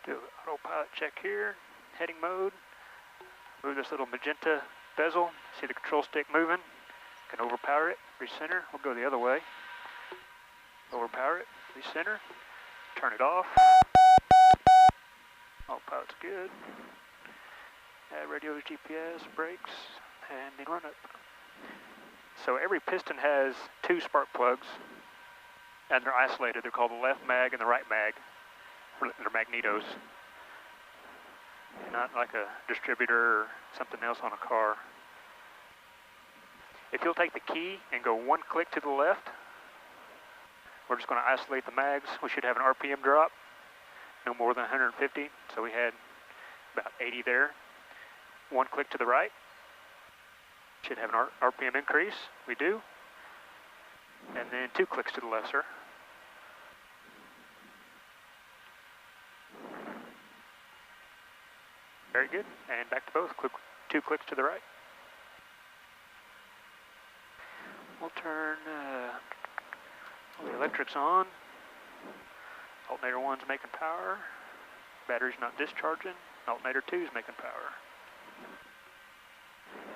Do an autopilot check here, heading mode. Move this little magenta bezel, see the control stick moving. Can overpower it, recenter, we'll go the other way. Overpower it, recenter, turn it off. Autopilot's good. Add radios, GPS, brakes, and then run up. So every piston has 2 spark plugs, and they're isolated. They're called the left mag and the right mag. They're magnetos. Not like a distributor or something else on a car. If you'll take the key and go 1 click to the left, we're just going to isolate the mags. We should have an RPM drop, no more than 150. So we had about 80 there. 1 click to the right, should have an RPM increase. We do. And then 2 clicks to the left, sir. Very good. And back to both. 2 clicks to the right. We'll turn all the electrics on. Alternator 1's making power. Battery's not discharging. Alternator 2's making power.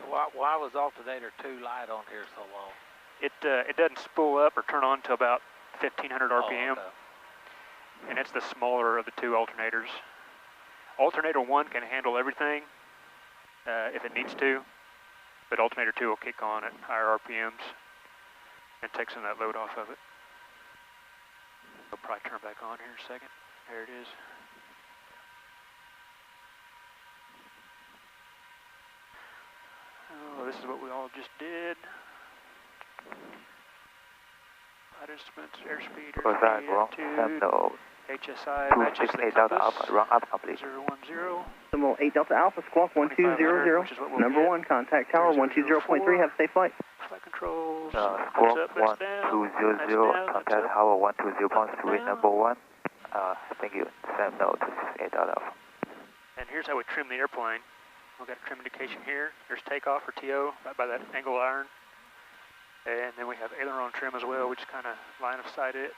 Why was alternator 2 light on here so long? It doesn't spool up or turn on to about 1500 RPM. Oh, okay. And it's the smaller of the 2 alternators. Alternator 1 can handle everything if it needs to, but alternator 2 will kick on at higher RPMs and take some of that load off of it. I'll probably turn back on here in a second. There it is. Oh, this is what we all just did. Flight instruments, airspeed, attitude, HSI, matches the compass, run up complete. 010. Symbol 8 Delta Alpha, squawk 1200, number 1, contact tower 120.3, have a safe flight. Flight controls, squawk 1200, contact tower 120.3, number 1. Thank you, send note to 8 Delta Alpha. And here's how we trim the airplane. We've got a trim indication here. There's takeoff or TO right by that angle iron. And then we have aileron trim as well. We just kind of line of sight it.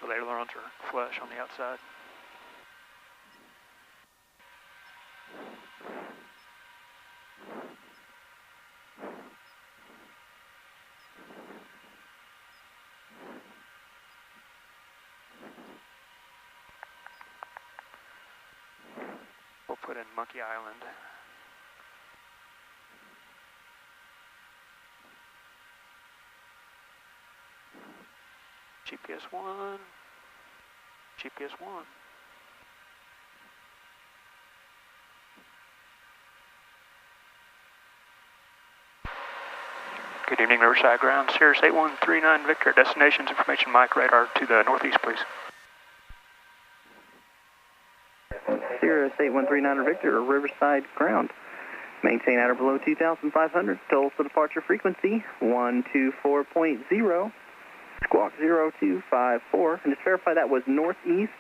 The ailerons are flush on the outside. We'll put in Monkey Island. GPS 1, GPS 1. Good evening, Riverside Ground. Cirrus 8139 Victor. Destinations information mic radar to the northeast, please. Cirrus 8139 Victor, Riverside Ground. Maintain at or below 2,500. Tulsa departure frequency 124.0. Squawk 0254. And just verify that was northeast.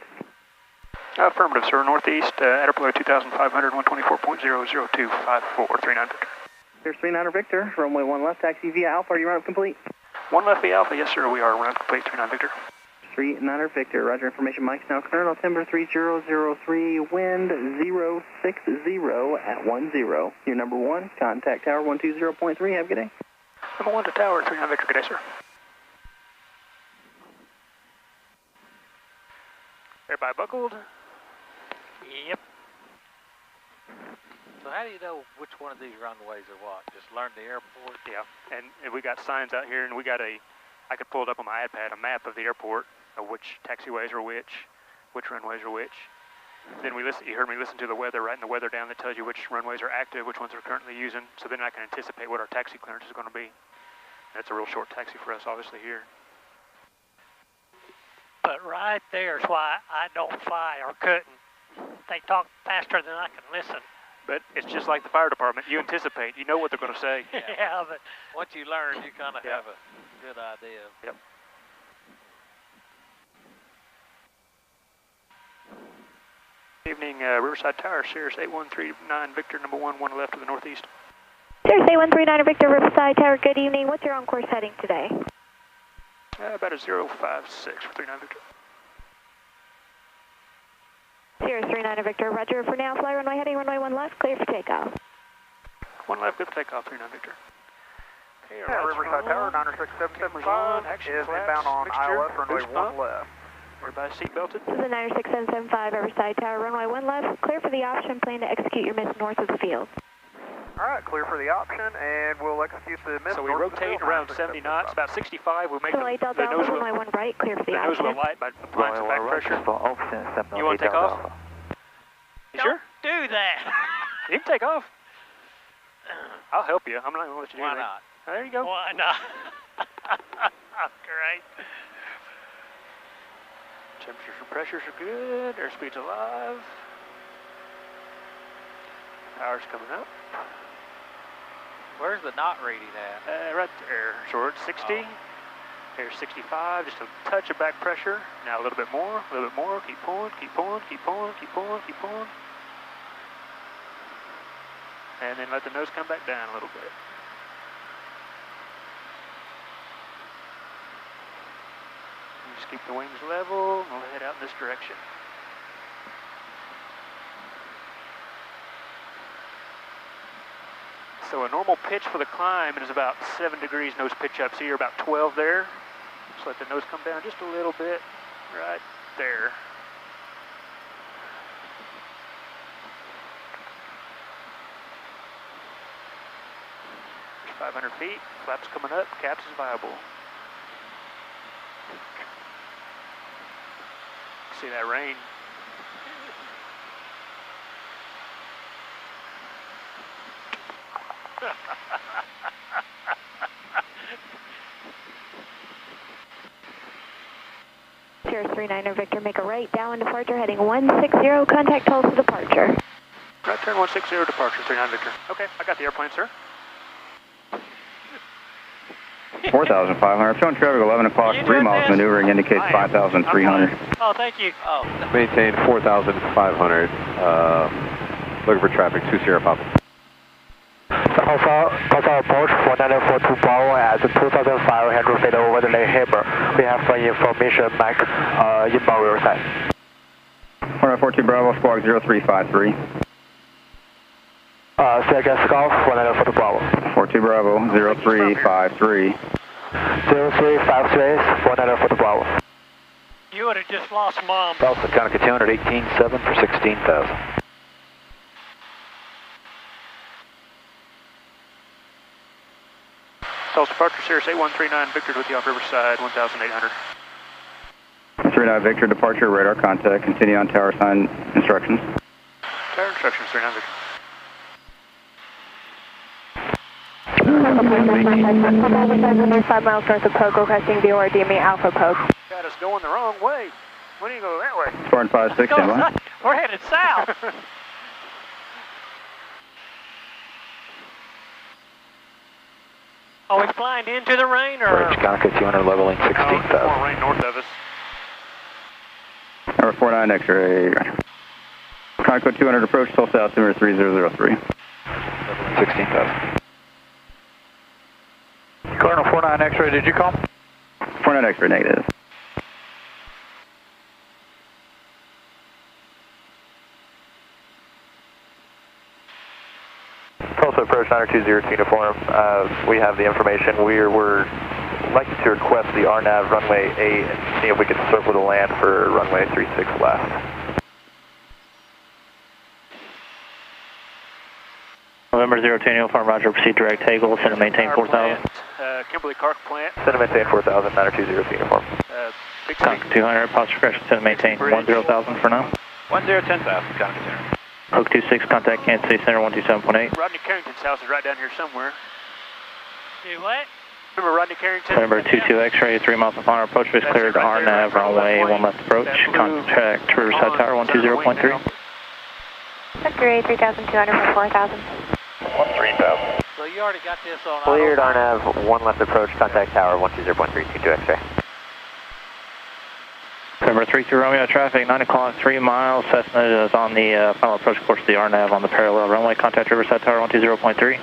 Affirmative, sir. Northeast, at or below 2,500, 124.00254, 39 Victor. Here's 39 Victor, runway 1 left, taxi via Alpha. Are you run-up complete? 1 left via Alpha, yes, sir. We are run-up complete, 39 Victor. 39 Victor, roger. Information mic's now current. Altimeter 3003, wind 060 at 10. Your number 1, contact tower 120.3. Have a good day. Number 1 to tower, 39 Victor. Good day, sir. Everybody buckled? Yep. So how do you know which one of these runways are what? Just learn the airport? Yeah, and we got signs out here, and we got I could pull it up on my iPad, a map of the airport, of which taxiways are which runways are which. Then you heard me listen to the weather, writing the weather down that tells you which runways are active, which ones we're currently using, so then I can anticipate what our taxi clearance is going to be. That's a real short taxi for us, obviously, here. But right there's why I don't fly or couldn't. They talk faster than I can listen. But it's just like the fire department. You anticipate. You know what they're going to say. Yeah, but once you learn, you kind of have a good idea. Yep. Evening, Riverside Tower, Cirrus 8139 Victor, number 1, 1 left to the northeast. Cirrus 8139 Victor, Riverside Tower, good evening. What's your on-course heading today? About a 056 for 39 Victor. Cirrus 39 Victor, roger. For now, fly runway heading runway 1 left, clear for takeoff. 1 left, good for takeoff, 39 Victor. Okay, Yeah, Riverside Tower, 96775 is inbound on ILS, runway 1 left. Everybody seat belted. This is a 96775 Riverside Tower, runway 1 left, clear for the option, plan to execute your miss north of the field. Alright, clear for the option, and we'll execute the miss. So we rotate around 70 knots, about 65. We'll make So 8 Delta Alpha, runway 1 right, clear for the nose option. will light by applying some back pressure. You want to take off? You Don't sure? do that. You can take off. I'll help you. I'm not going to let you do Why anything. not? Oh, there you go. Why not? Great. Temperatures and pressures are good. Airspeed's alive. Power's coming up. Where's the knot reading at? Right there. So we're at 60. Oh. Here's 65. Just a touch of back pressure. Now a little bit more. A little bit more. Keep pulling. Keep pulling. Keep pulling. Keep pulling. Keep pulling. And then let the nose come back down a little bit. Just keep the wings level, and we'll head out in this direction. So a normal pitch for the climb is about 7 degrees nose pitch up. So you're about 12 there. Just let the nose come down just a little bit, right there. There's 500 feet, flaps coming up, caps is viable. See that rain. Cirrus 39 Victor, make a right, downwind departure, heading 160, contact Tulsa departure. Right turn 160, departure 39 Victor. Okay, I got the airplane, sir. 4,500, showing traffic 11 o'clock, 3 miles maneuvering indicates 5,300. Oh, thank you. Oh, Maintain 4,500, looking for traffic, 2 Sierra Papa. Tulsa approach 1942 Bravo at 2,500 feet over the Lake Harbor. We have information back inbound Riverside. 1942 Bravo, squawk 0353. Second Golf 1942 Bravo. 42 Bravo, 0353. 0353, 1942 Bravo. You would have just lost Mom. Tulsa, Conica 200, 18.7 for 16,000. Tulsa departure, Cirrus 8139 Victor with you off Riverside, 1,800. 39 Victor, departure, radar contact, continue on tower sign instructions. Tower instructions, 39 Victor. 5 miles north of Pogue, requesting VOR DME Alpha Pogue. Got us going the wrong way. Why do you go that way? 456, stand by. We're headed south. Are we flying into the rain or? Bridge, Conica 200, leveling 16,000. More rain north of us. Number 49 X-ray. Conica 200 approach, Tulsa altimeter 3003. Leveling 16,000. Colonel 49 X-ray, did you call? 49 X-ray, negative. Tulsa approach 920 uniform. We have the information. We're likely to request the RNAV runway 8 and see if we can circle the land for runway 36 left. November 02 uniform, roger, proceed direct Hagel, send and maintain 4,000. Kimberly Clark plant. Send and maintain 4,000, 920 uniform. Big Contact 200, posture correction, send and maintain 10,000 for now. 10,000, Connica 200. Oak 26, contact Kansas City Center 127.8. Rodney Carrington's house is right down here somewhere. Do what? Remember Rodney Carrington? November 22 X-ray, 3 miles upon our approach, base cleared to RNAV, runway 1 left approach, contact Riverside Tower 120.3. Sector A 3,200 for 4,000. 13,000. so you already got this on Cleared auto. RNAV, 1 left approach, contact tower 120.3, T2 X-ray. November 32 Romeo, traffic 9 o'clock, 3 miles, Cessna is on the final approach course to the RNAV on the parallel runway, contact Riverside Tower 120.3.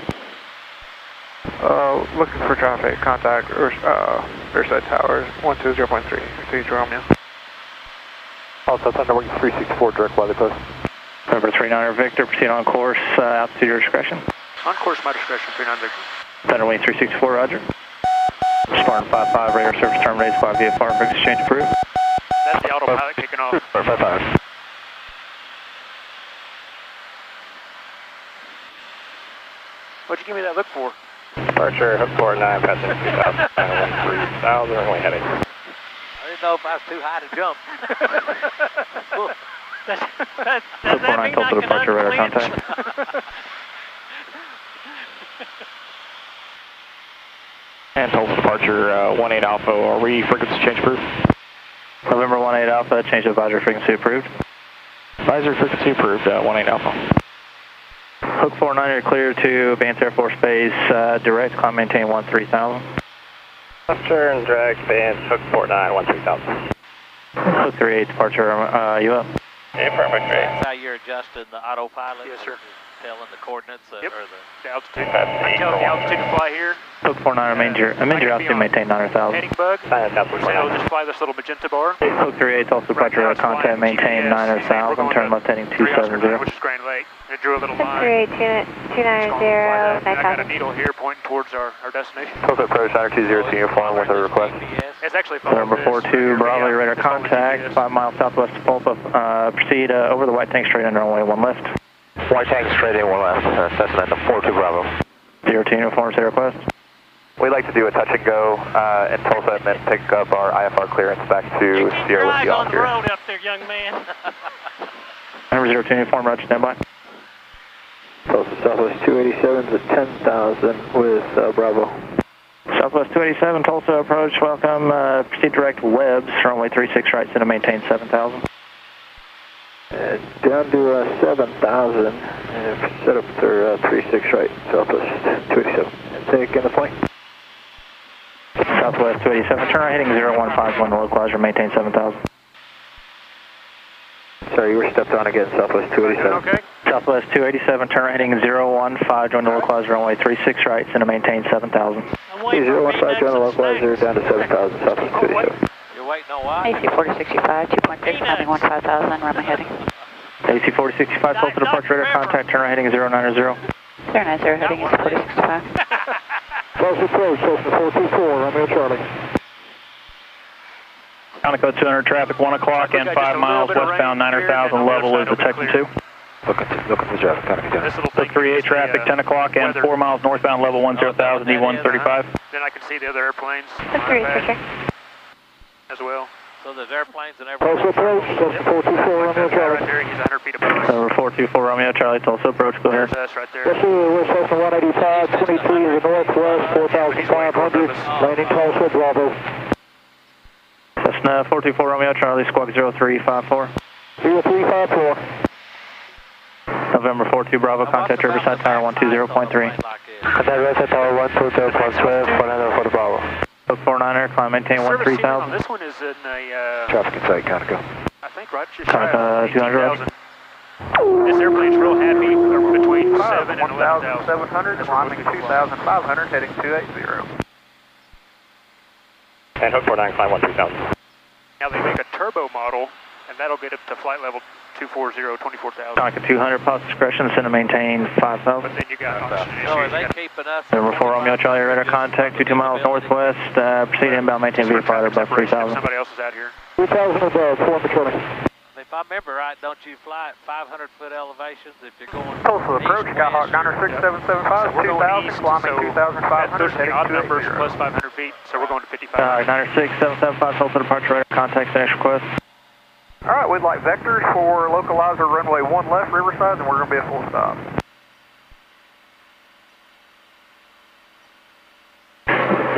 Looking for traffic, contact Riverside Towers, 120.3, 3 Romeo. Also, Thunderwing 364, direct weather post. November 39 Victor, proceed on course, altitude your discretion. On course, my discretion, 39 Victor. Thunderwing 364, roger. Spartan 55, radar service terminated, squad VFR, fix exchange approved. That's the autopilot kicking off. 55. What'd you give me that look for? Departure, hook 49, passing 2000, 3000, runway heading. I didn't know if I was too high to jump. Does Hook that 49, mean I Tulsa can departure, radar unflinch? contact. And Tulsa departure, 18 Alpha, are we frequency change approved? November 18 Alpha, change of advisory frequency approved. Advisory frequency approved, 18 Alpha. Hook 49, you're clear to Vance Air Force Base, direct, climb maintain 13,000. Left turn, direct, Vance, hook 49, 13,000. Hook 38, departure, you up? Yeah, perfect, great. That's how you're adjusting the autopilot? Yes, sir. Telling the coordinates or the altitude. I tell the altitude to fly here. Hook 49, major altitude, maintain 9,000. Heading bug. So just fly this little magenta bar. Hook 38, Tulsa departure, contact, maintain 9,000, turn left heading 270. Which is Grand Lake. It drew a little line. 38, 290, I got a needle here pointing towards our destination. Tulsa approach, 920 uniform with a request. It's actually November 42, Bravo, radar contact, 5 miles southwest of Tulsa. Proceed over the white tank straight under runway 1 left. White tank straight in, 1 left, Cessna the 42 Bravo. 02 uniform, say request. We'd like to do a touch and go in Tulsa and then pick up our IFR clearance back to Sierra with you all on the here. road up there, young man. Number 02 uniform, roger, standby. Tulsa Southwest 287 to 10,000 with Bravo. Southwest 287, Tulsa approach, welcome. Proceed direct Webbs, runway 36 right, center maintain 7,000. Down to 7,000 and set up their 36 right, Southwest 287. Take in the point. Southwest 287, turn right heading 0151, localizer, maintain 7,000. Sorry, you were stepped on again, Southwest 287. Okay. Southwest 287, turn right heading 015, join the localizer, runway 36 right, center maintain 7,000. 015, join the localizer, down to 7,000, Southwest 287. You're waiting on what? AC 4065, 2.6, landing 15,000, runway heading. AC 4065, Tulsa departure radar contact, turn right heading 090. 090, heading AC 4065. Tulsa approach, Tulsa 424, Romeo Charlie. County code 200 traffic, 1 o'clock and 5 miles westbound, 9,000, level is detected 2. Looking for traffic, Hook 38 traffic, 10 o'clock and 4 miles northbound, level 10,000, E135. Then I can see the other airplanes. Hook 38, check. As well. So there's airplanes and everything. Tulsa approach, Tulsa 424, Romeo Charlie. Right there, he's 100 feet above us. Number 424 Romeo Charlie, Tulsa approach, go ahead. There's us right there. Yes, sir, we're Cessna 185, 23 to the northwest, 4,500, landing Tulsa, Bravo. Cessna 424 Romeo Charlie, squawk 0354. 0354. November 42 Bravo, contact Riverside Tower 120.3. Contact Riverside Tower 120.3, 49 for the Bravo. Hook 49er, climb maintain 13,000. This one is in a, Traffic insight, Conoco. I think right just Conoco 200. This airplane's real happy between 7 and 11,000. 1,700, climbing 2,500, heading 280. And Hook 49, climb 13,000. Now they make a turbo model, and that'll get up to flight level 240, 24,000. Conoco 200, pause discretion, send to maintain 5,000. But then you got oxygen issues. So are they keeping us? November 4 Romeo Charlie, radar contact, 22 miles northwest, proceed inbound, maintain VFR above 3,000. Somebody else is out here. 3,000 above, 4 patrolling. If I remember right, don't you fly at 500-foot elevations if you're going Tulsa approach, Skyhawk 96775, 2,000, climbing 2,500, Those are the heading odd numbers 280. plus 500 feet, so we're going to 55. Alright, 96775, Tulsa departure radar contact, finish request. All right, we'd like vectors for localizer runway 1 left, Riverside, and we're going to be a full stop.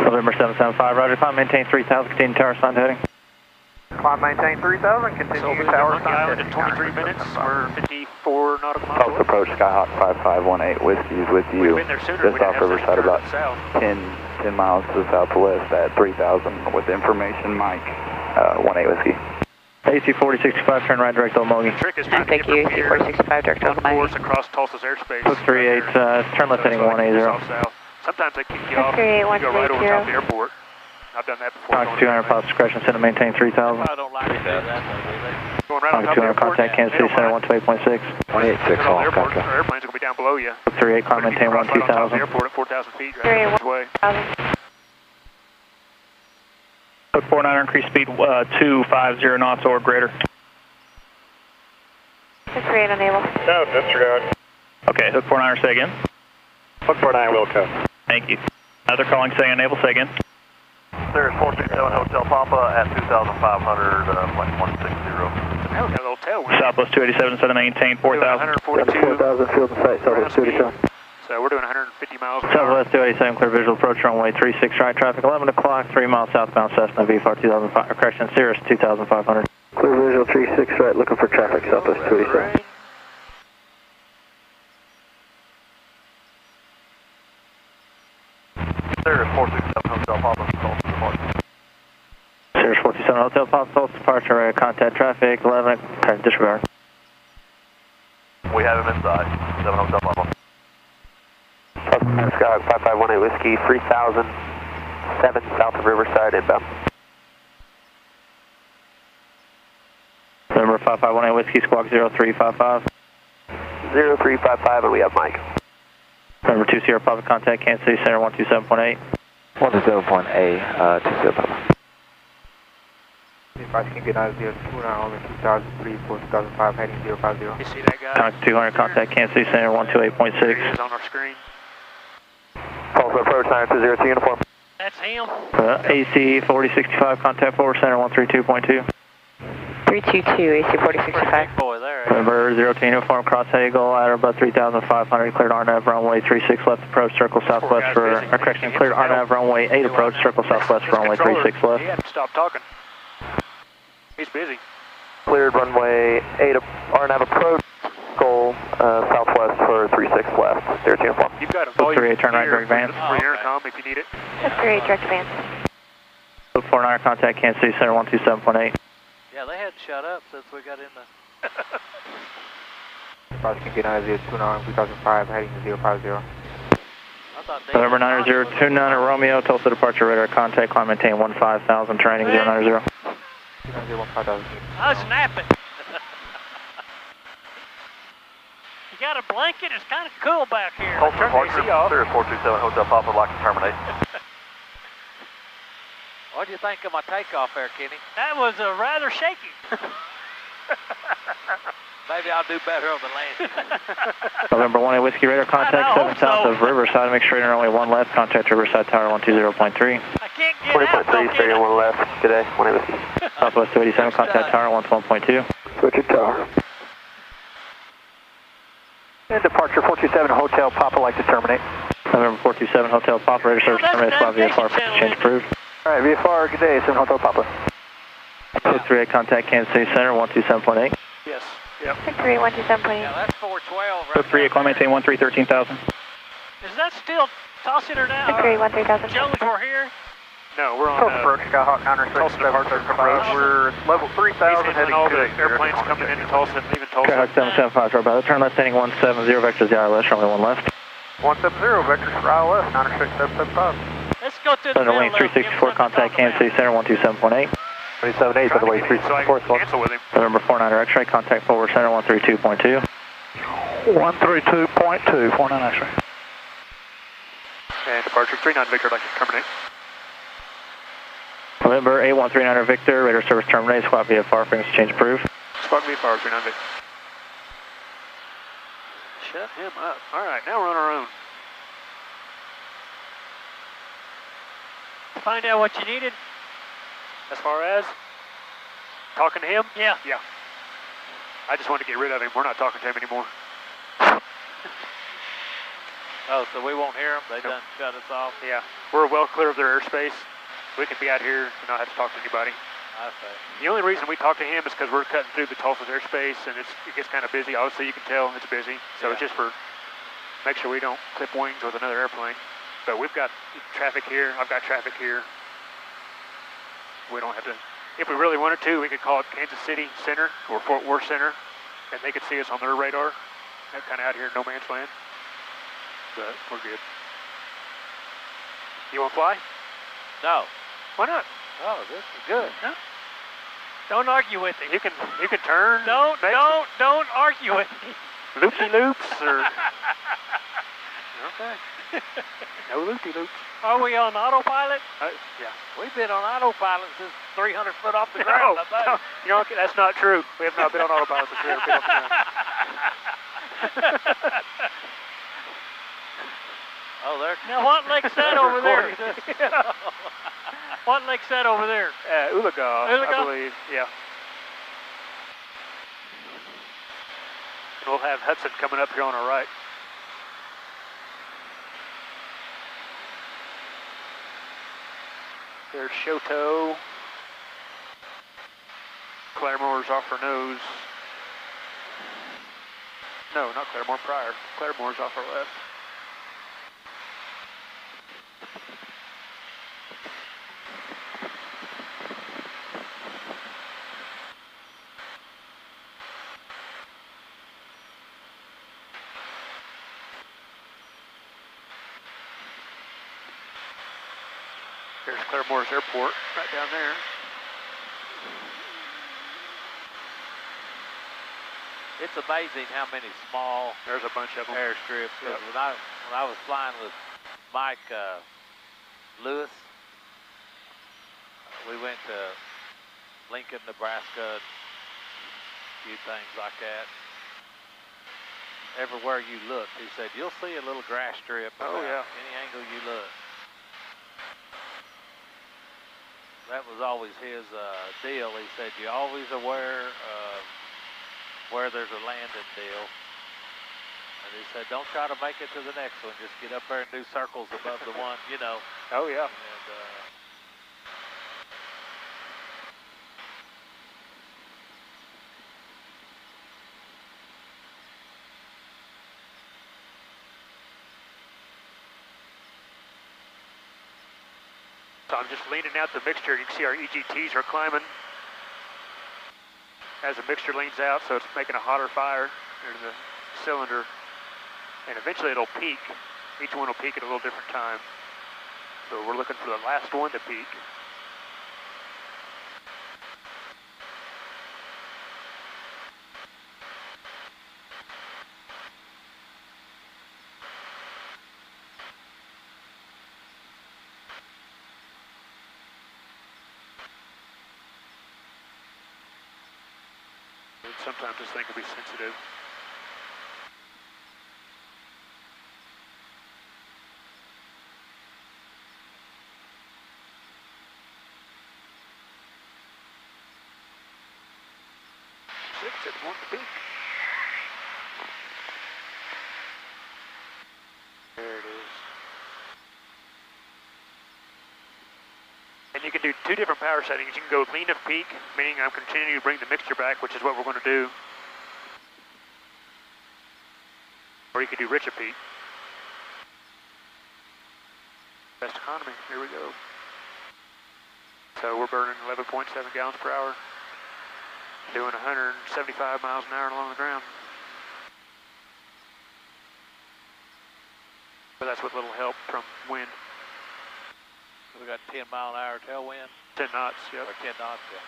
November 775, roger, climb maintain 3,000, continue tower sign heading. Climb maintain 3,000, continue tower Monkey Island in 23 minutes, we're 54 nautical miles Tulsa away. approach, Skyhawk 5518, Whiskey is with you. We've been there sooner. Just off Riverside, about 10 miles to the southwest at 3,000 with information, Mike, 18 Whiskey. AC 4065, turn right direct Old Trick is trying to Thank get you, from AC here 4065, direct full Old course across Tulsa's airspace. Hook 38, turn left heading 180. South. Sometimes they kick you off, Hook 38, you go right over 130. top of the airport. I've done that before. Conoco 200, pause discretion, send to maintain 3,000. I don't like to do that, though, do they? Going right on top of the airport. Contact Kansas City Center 128.6. 186 all, airport, copy. our airplanes are going to be down below you. 38, climb, maintain 1 Right on top of the 2000. airport at 4,000 feet, right this way. 49er, increase speed 250 knots or greater. 638 unable. No, disregard. Okay, Hook 49er, say again. Hook 49 will come. Thank you. Another calling saying enable, say again. Cirrus 467 Hotel Papa at 2,500, flight 160. That was a little tailwind. Southwest 287, set to maintain 4,000. 4,000 field in sight, Southwest 287. So we're doing 150 miles per hour. Southwest 287, clear visual approach runway 36 right, traffic 11 o'clock, 3 miles southbound Cessna VFR 2005, correction, Cirrus 2,500. Clear visual 36 right, looking for traffic, Southwest 287. Cirrus 467 Hotel Papa, Tulsa departure. Cirrus 427 Hotel Papa, Tulsa departure, radar contact traffic 11, okay, disregard. We have him inside, 7 Hotel Papa. Skyhawk 5518 Whiskey, 3007 south of Riverside inbound. Number 5518 Whiskey, squawk 0355. 0355 and we have Mike. Number 2 Sierra Papa, contact Kansas City Center 127.8. 127.8, 20 Papa. Can get out of 02 now, only 2003, 4005, heading 050. You see that guy? Contact 200, contact Kansas City Center 128.6. There he is on our screen. Tulsa approach 920 uniform. That's him. AC 4065, contact forward center 132.2. 322, AC 4065. Big boy there. Number 02 uniform, cross Hagel, at about 3,500, cleared RNAV runway 36 left approach, circle southwest for, correction, cleared RNAV runway 8 approach, circle southwest for runway 36 He left. had to stop talking. He's busy. Cleared runway 8 RNAV approach, goal southwest for 36 left, 0 uniform. You've got a Look volume 38, turn right, here direct advance. for your intercom if you need it. 638 direct advance. Look 49, contact Kansas City Center 127.8. Yeah, they hadn't shut up since we got in the... Can get out of 02 now, 2005, heading 050. I thought they... November 9029 Romeo, Tulsa departure radar, contact, climb, maintain 15,000, training 090. 290, I was napping. You got a blanket? It's kind of cool back here. Tulsa Turn the AC departure, off. Cirrus 427 Hotel Papa, would like to terminate. What do you think of my takeoff there, Kenny? That was rather shaky. Maybe I'll do better on the landing. November 18 Whiskey radar, contact 7 south of Riverside, make sure you're only 1 left, contact Riverside Tower 120.3. I can't get out. 20.3, straight in 1 left. Good day, 1 Whiskey. Southwest 287, contact Tower 112.2. Switch tower. And departure 427 Hotel Papa, like to terminate. November 427 Hotel Papa, radar service terminated, spot VFR change approved. All right, VFR, good day, 7 Hotel Papa. 638, contact Kansas City Center 127.8. Yes. Yep. 638 127.8. Yeah, that's 412 right 38, climb, maintain 13,000. Is that still tossing her down? 638 13,000. Jones, we're here. No, we're on Tulsa approach, Skyhawk 967 approach. We're level 3,000 heading all to the airplanes coming into Tulsa and leaving Tulsa. Skyhawk 775, right by the turn left, heading 170, vectors the ILS, only 1 left. 170, vectors for ILS, 96775. Let's go to the Thunder middle. Wing 364, contact Kansas City Center 127.8. 278, by the way, 364. Cancel with him. November 49 X-ray, contact forward center 132.2. 132.2, 49 X-ray. And departure 39 Victor, I'd like to terminate. November 8139 Victor, radar service terminated, squad VFR, frequency change approved. Squawk VFR 39 Victor. Shut him up. All right, now we're on our own. Find out what you needed. As far as talking to him? Yeah. Yeah. I just want to get rid of him. We're not talking to him anymore. Oh, so we won't hear them? They done shut us off? Yeah. We're well clear of their airspace. We can be out here and not have to talk to anybody. I see. The only reason we talk to him is because we're cutting through the Tulsa's airspace and it gets kind of busy. Obviously, you can tell it's busy. So it's just for make sure we don't clip wings with another airplane. But we've got traffic here. I've got traffic here. We don't have to. If we really wanted to, we could call it Kansas City Center or Fort Worth Center, and they could see us on their radar. They're kind of out here in no man's land. But we're good. You want to fly? No. Why not? Oh, this is good. No. Don't argue with him. You can turn. Don't argue with him. Loopy-loops or... Okay. No loopy-loops. Are we on autopilot? Yeah. We've been on autopilot since 300 foot off the ground. No, you know, that's not true. We have not been on autopilot since 300 feet off the ground. Oh, there. Now, what lake's that over there? What lake's that over there? Ulaga, I believe. Yeah. And we'll have Hudson coming up here on our right. There's Shoto. Claremore's off our nose. No, not Claremore, Pryor. Claremore's off our left. There's Claremore's airport, right down there. It's amazing how many small There's a bunch of them. airstrips. Yep. When I was flying with Mike Lewis, we went to Lincoln, Nebraska, a few things like that. Everywhere you look, he said, you'll see a little grass strip. Oh, yeah. Any angle you look. That was always his deal. He said, you're always aware of where there's a landing deal. And he said, don't try to make it to the next one. Just get up there and do circles above the one, you know. Oh, yeah. And, So I'm just leaning out the mixture. You can see our EGTs are climbing as the mixture leans out, so it's making a hotter fire in the cylinder. And eventually it'll peak. Each one will peak at a little different time. So we're looking for the last one to peak. Sometimes this thing can be sensitive. It won't peak. There it is. And you can do two different power settings. You can go lean of peak, meaning I'm continuing to bring the mixture back, which is what we're going to do. Or you can do rich of peak. Best economy, here we go. So we're burning 11.7 gallons per hour, doing 175 miles an hour along the ground. But that's with little help from wind. we got 10 mile an hour tailwind. 10 knots, yep. Or 10 knots, yeah.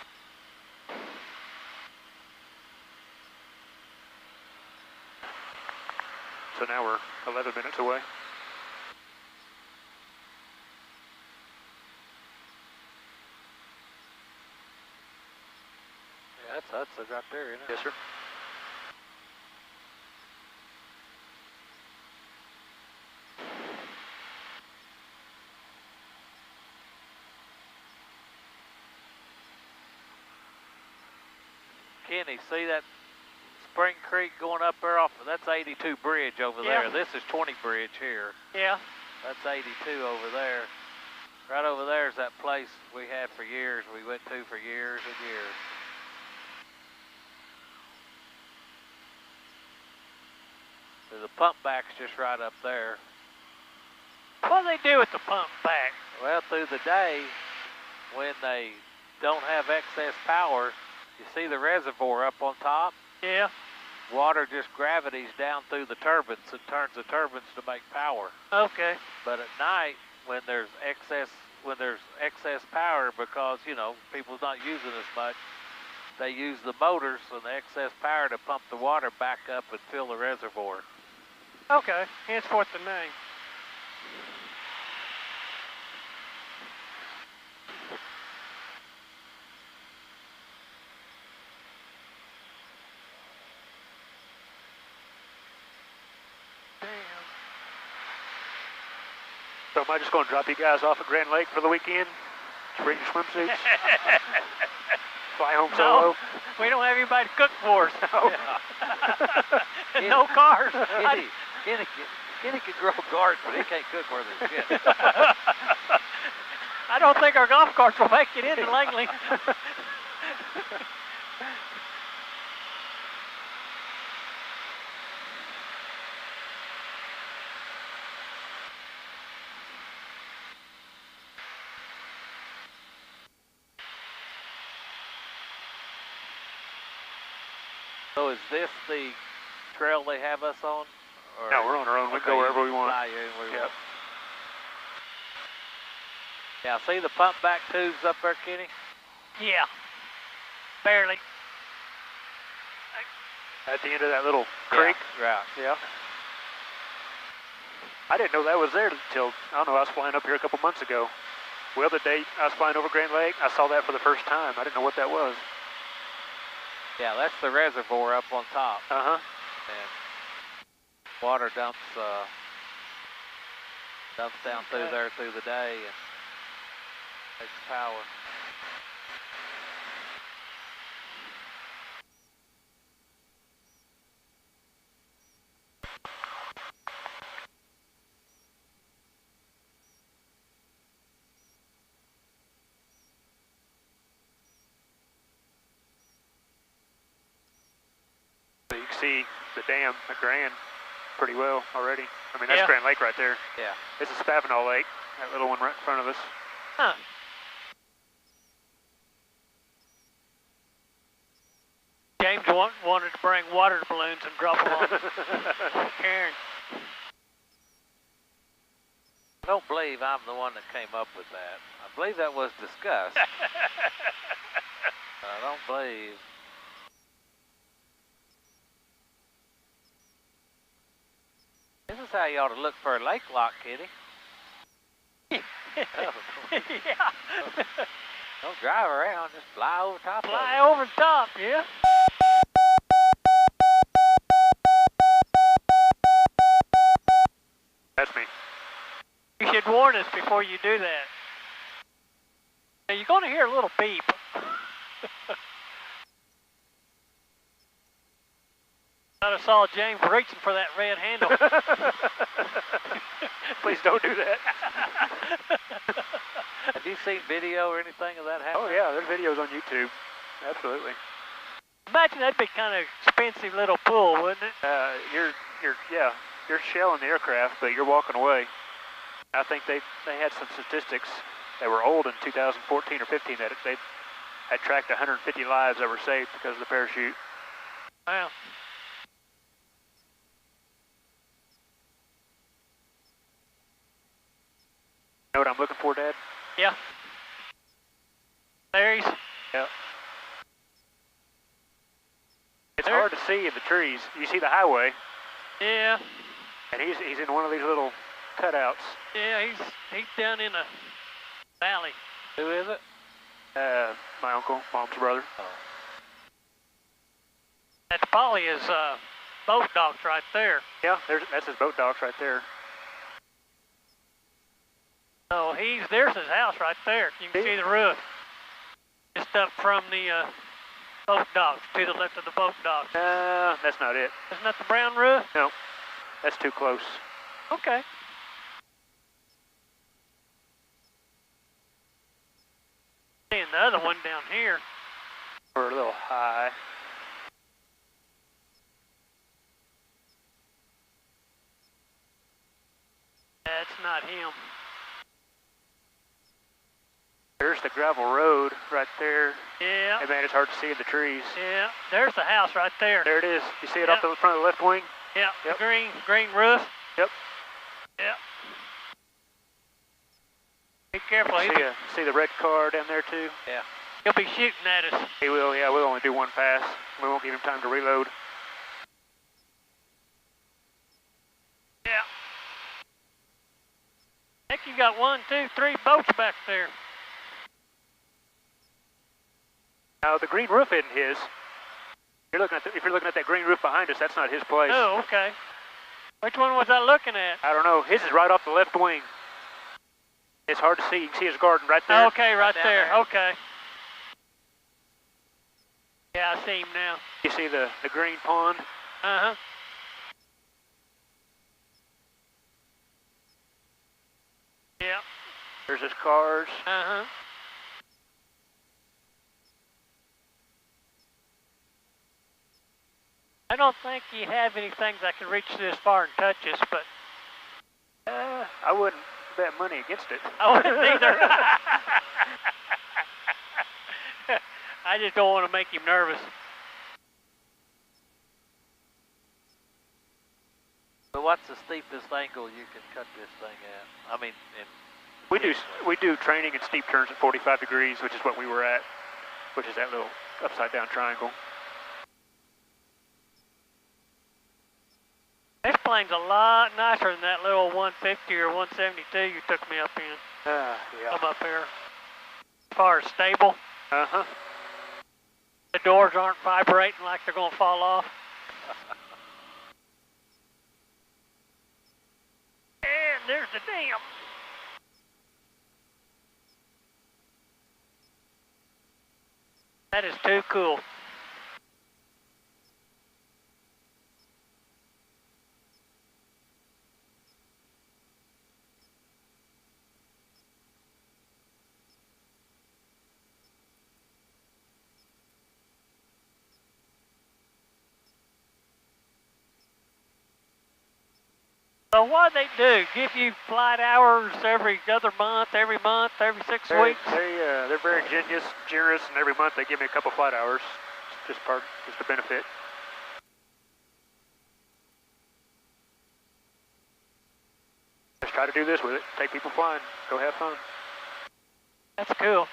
So now we're 11 minutes away. Yeah, that's Hudson right there, isn't it? Yes, sir. Kenny, see that Spring Creek going up there off of, that's 82 bridge over there. This is 20 bridge here. Yeah. That's 82 over there. Right over there is that place we had for years, we went to for years and years. So the pump back's just right up there. What do they do with the pump back? Well, through the day, when they don't have excess power, you see the reservoir up on top? Yeah. Water just gravities down through the turbines and turns the turbines to make power. Okay. But at night, when there's excess power, because you know people's not using as much, they use the motors and the excess power to pump the water back up and fill the reservoir. Okay, henceforth the name. So am I just going to drop you guys off at Grand Lake for the weekend? Bring your swimsuits? Fly home solo? No, we don't have anybody to cook for us. No. No cars. Kenny can grow garden, but he can't cook worth a shit. I don't think our golf carts will make it into Langley. So is this the trail they have us on? Or No, we're on our own. We can go wherever we want. Fly you anywhere you Yep. want. Yeah, see the pump back tubes up there, Kenny? Yeah, barely. At the end of that little creek? Yeah, right. Yeah. I didn't know that was there until, I don't know, I was flying up here a couple months ago. Well, the day I was flying over Grand Lake, I saw that for the first time. I didn't know what that was. Yeah, that's the reservoir up on top. Uh-huh. And water dumps down through there through the day and makes power. So you can see the dam at Grand pretty well already. I mean, that's Yeah. Grand Lake right there. Yeah. This is Spavinaw Lake, that little one right in front of us. Huh. James wanted to bring water balloons and drop them on Karen. I don't believe I'm the one that came up with that. I believe that was discussed. I don't believe. This is how you ought to look for a lake lock, Kitty. Yeah. Don't drive around, just fly over top of it. Fly over the top, yeah. That's me. You should warn us before you do that. Now, you're going to hear a little beep. I saw James reaching for that red handle. Please don't do that. Have you seen video or anything of that happening? Oh yeah, there's videos on YouTube. Absolutely. Imagine that'd be kind of expensive little pool, wouldn't it? You're shelling the aircraft, but you're walking away. I think they had some statistics that were old in 2014 or 15 that they had tracked 150 lives that were saved because of the parachute. Wow. You know what I'm looking for, Dad? Yeah. There he's. Yeah. It's hard to see in the trees. You see the highway. Yeah. And he's in one of these little cutouts. Yeah, he's down in a valley. Who is it? My uncle, Mom's brother. Oh. That's probably his boat docks right there. Yeah, that's his boat docks right there. Oh, there's his house right there. You can see the roof. Just up from the boat docks, to the left of the boat docks. That's not it. Isn't that the brown roof? No, that's too close. Okay. And the other one down here. We're a little high. That's not him. There's the gravel road right there. Yeah. Hey man, it's hard to see in the trees. Yeah. There's the house right there. There it is. You see it off the front of the left wing? Yeah. Yep. The green roof. Yep. Yeah. Be careful. See the red car down there too? Yeah. He'll be shooting at us. He will, yeah. We'll only do one pass. We won't give him time to reload. Yeah. Heck, you got 1, 2, 3 boats back there. Now, the green roof isn't his. If you're looking at that green roof behind us, that's not his place. Oh, okay. Which one was I looking at? I don't know. His is right off the left wing. It's hard to see. You can see his garden right there. Okay, right there. Okay. Yeah, I see him now. You see the green pond? Uh-huh. Yeah. There's his cars. Uh-huh. I don't think you have any things that can reach this far and touch us, but... I wouldn't bet money against it. I wouldn't either. I just don't want to make him nervous. So what's the steepest angle you can cut this thing at? I mean, we do training and steep turns at 45 degrees, which is what we were at, which is that little upside down triangle. This plane's a lot nicer than that little 150 or 172 you took me up in. Yeah. I'm up here. As far as stable. Uh-huh. The doors aren't vibrating like they're going to fall off. And there's the dam. That is too cool. So what they do? Give you flight hours every other month, every 6 weeks? They're very generous, and every month they give me a couple flight hours. It's just a benefit. Just try to do this with it. Take people flying. Go have fun. That's cool.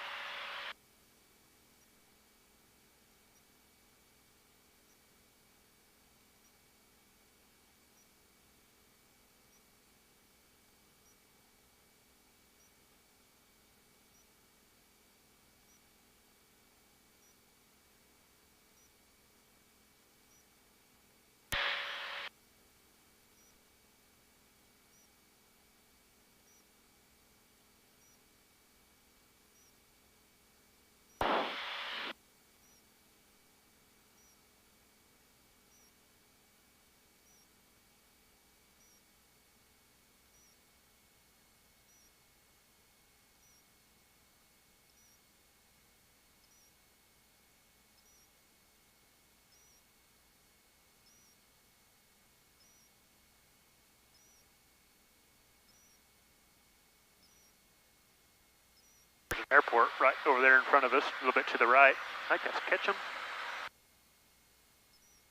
There's an airport right over there in front of us, a little bit to the right. I think that's Ketchum.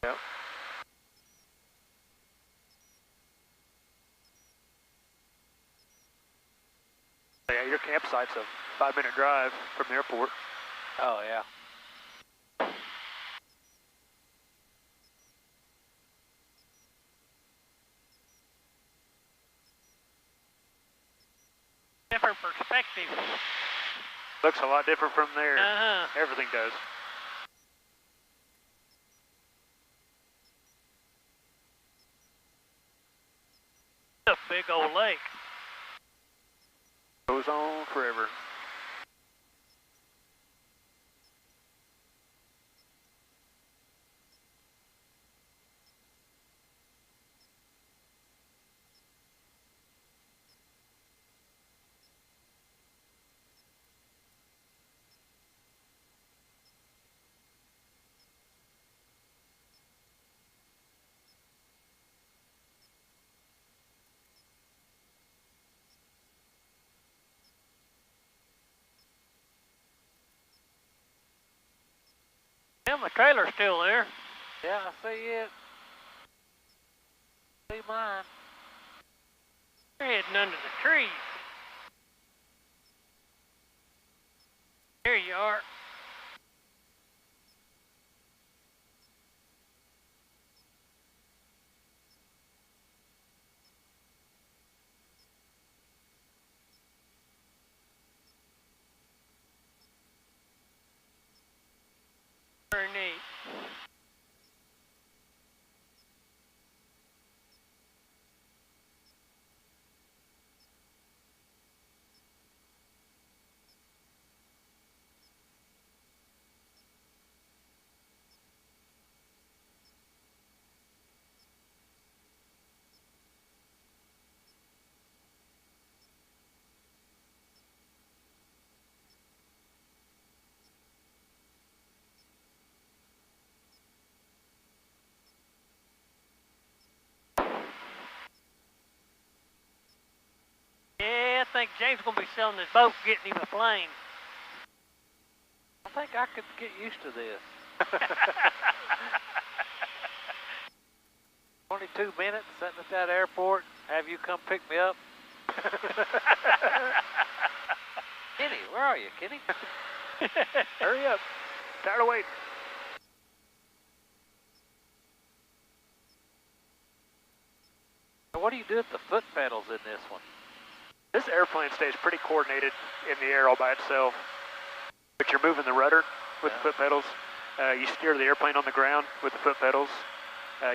Yep. Yeah, your campsite's a 5-minute drive from the airport. oh yeah. Different perspective. Looks a lot different from there. Uh-huh. Everything does. A big old lake. Goes on forever. Yeah, my trailer's still there. Yeah, I see it. See mine. They're heading under the trees. There you are. think James is going to be selling his boat, getting him a plane. I think I could get used to this. 22 minutes sitting at that airport, have you come pick me up? Kenny, where are you, Kenny? Hurry up. Tired of waiting. What do you do with the foot pedals in this one? This airplane stays pretty coordinated in the air all by itself. But you're moving the rudder with the foot pedals. You steer the airplane on the ground with the foot pedals.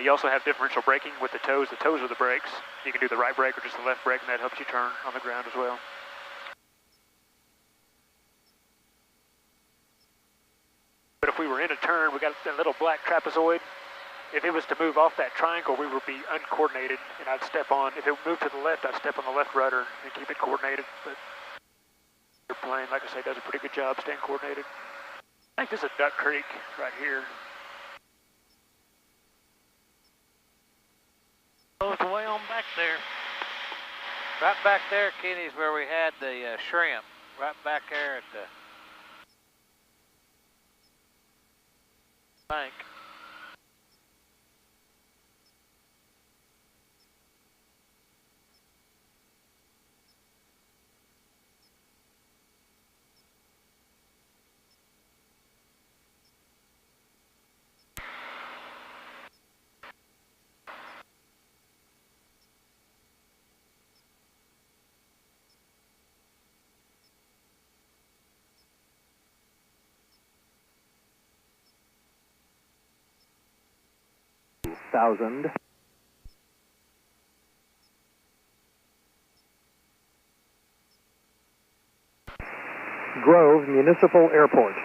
You also have differential braking with the toes. The toes are the brakes. You can do the right brake or just the left brake, and that helps you turn on the ground as well. But if we were in a turn, we got that little black trapezoid. If it was to move off that triangle, we would be uncoordinated, and I'd step on. If it moved to the left, I'd step on the left rudder and keep it coordinated. But your plane, like I say, does a pretty good job staying coordinated. I think this is Duck Creek right here. Oh, it's way on back there. Right back there, Kenny's where we had the shrimp. Right back there at the bank. Thousand. Grove Municipal Airport.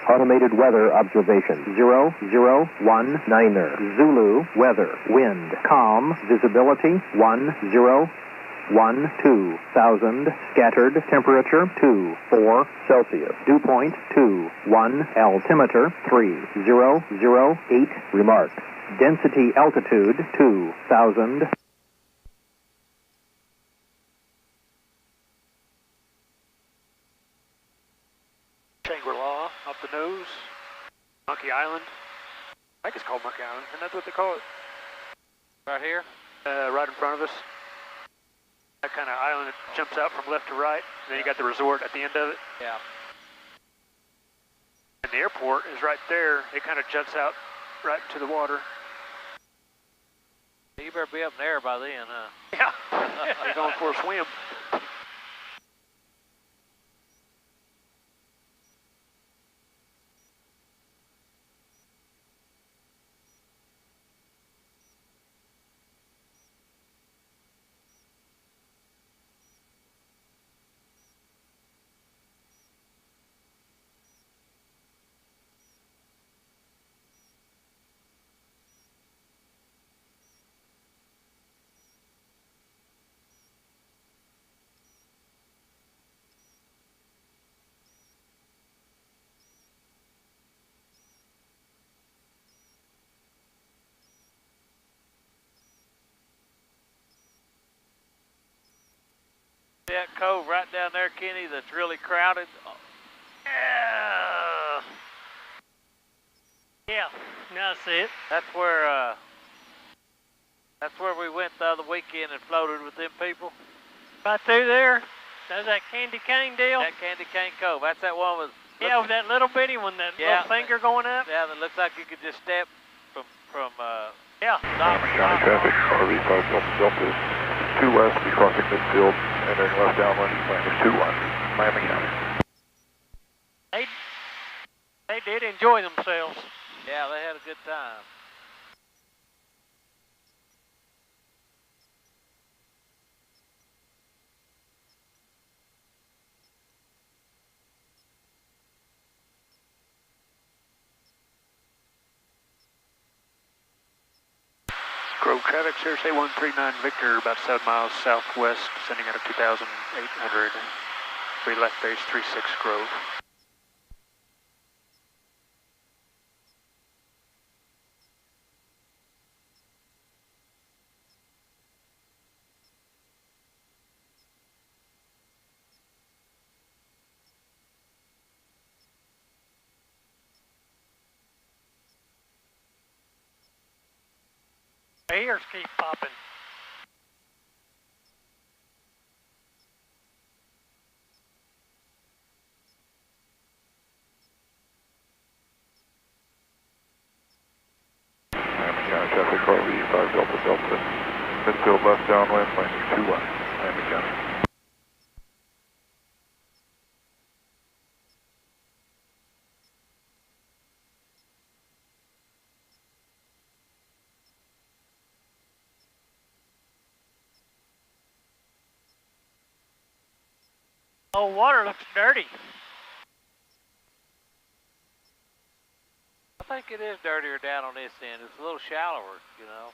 Automated weather observation 0019er. Zulu weather. Wind calm. Visibility 1012,000. Scattered temperature 24 Celsius. Dew point 21. Altimeter 3008. Remarks. Density altitude 2,000. Shangri-La off the nose. Monkey Island. I think it's called Monkey Island, and that's what they call it. Right here? Right in front of us. That kind of island that jumps out from left to right. And then you got the resort at the end of it. Yeah. And the airport is right there. It kind of juts out right into the water. You better be up in the air by then, huh? Yeah. You're going for a swim. That cove right down there, Kenny, that's really crowded. Yeah, now I see it. That's where we went the other weekend and floated with them people. Right through there. That's that candy cane deal. That candy cane cove. That's that one with. Yeah, with that little bitty one, that little finger going up. Yeah, that looks like you could just step from yeah. Miami County traffic, RV 5 Delta 2 west, be crossing midfield, entering left downwind, landing 21, Miami County. They did enjoy themselves. Yeah, they had a good time. Grove traffic, Cirrus 8139 Victor, about 7 miles southwest, sending out of 2,800. We left base 36 Grove. My ears keep popping. Miami County traffic, Carly 5 Delta Delta. Midfield left downwind, landing 21, Miami County. Oh, water looks dirty. I think it is dirtier down on this end. It's a little shallower, you know.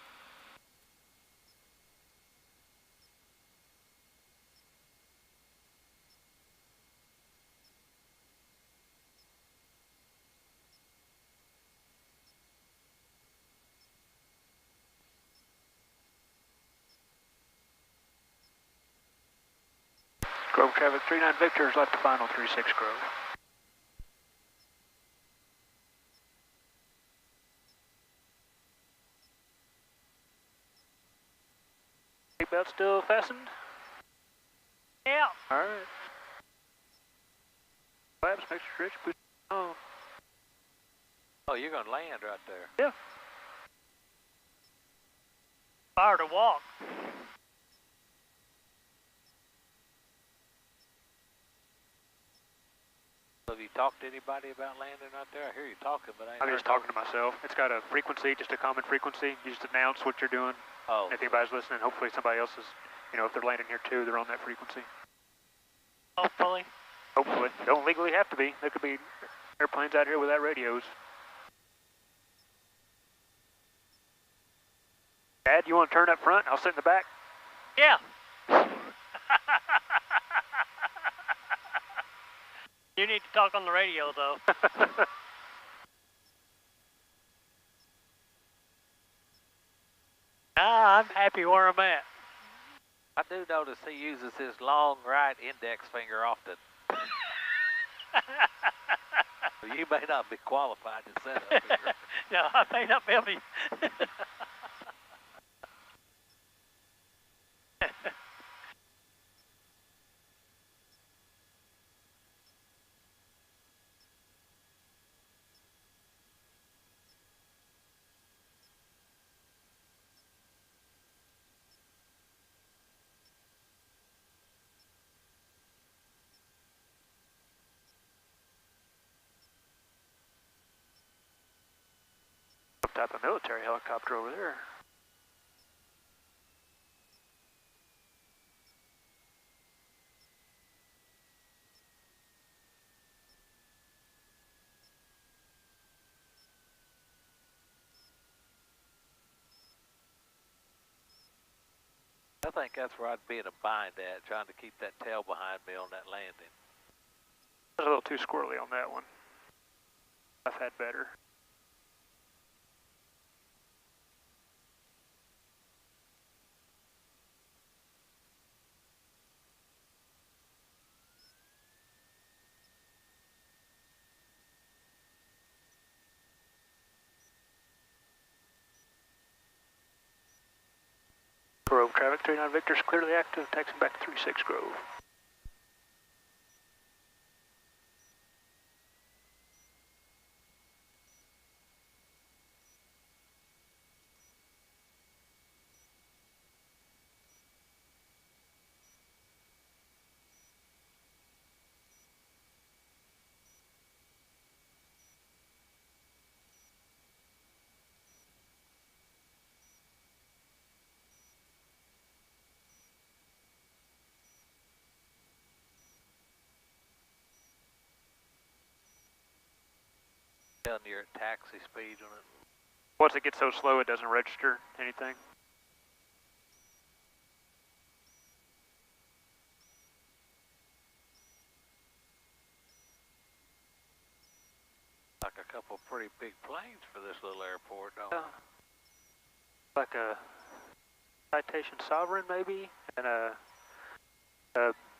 Grove traffic 39 Victor is left to final 36 Grove. Seatbelt still fastened? Yeah. All right. Flaps, make sure Rich push on. Oh, you're going to land right there. Yeah. Fire to walk. Have you talked to anybody about landing right there? I hear you talking, but I ain't I'm heard just talking to myself. It's got a frequency, just a common frequency. You just announce what you're doing. Oh. If anybody's listening, hopefully somebody else is, you know, if they're landing here too, they're on that frequency. Hopefully. Hopefully. Don't legally have to be. There could be airplanes out here without radios. Dad, you want to turn up front? I'll sit in the back. Yeah. You need to talk on the radio, though. I'm happy where I'm at. I do notice he uses his long right index finger often. You may not be qualified to set up here. No, I may not be able to. Some type of military helicopter over there. I think that's where I'd be in a bind at, trying to keep that tail behind me on that landing. I was a little too squirrely on that one. I've had better. Grove traffic 39 Victor's clearly active, taxiing back to 36 Grove. Down near taxi speed on it. Once it gets so slow, it doesn't register anything. Like a couple pretty big planes for this little airport, don't it? Like a Citation Sovereign, maybe, and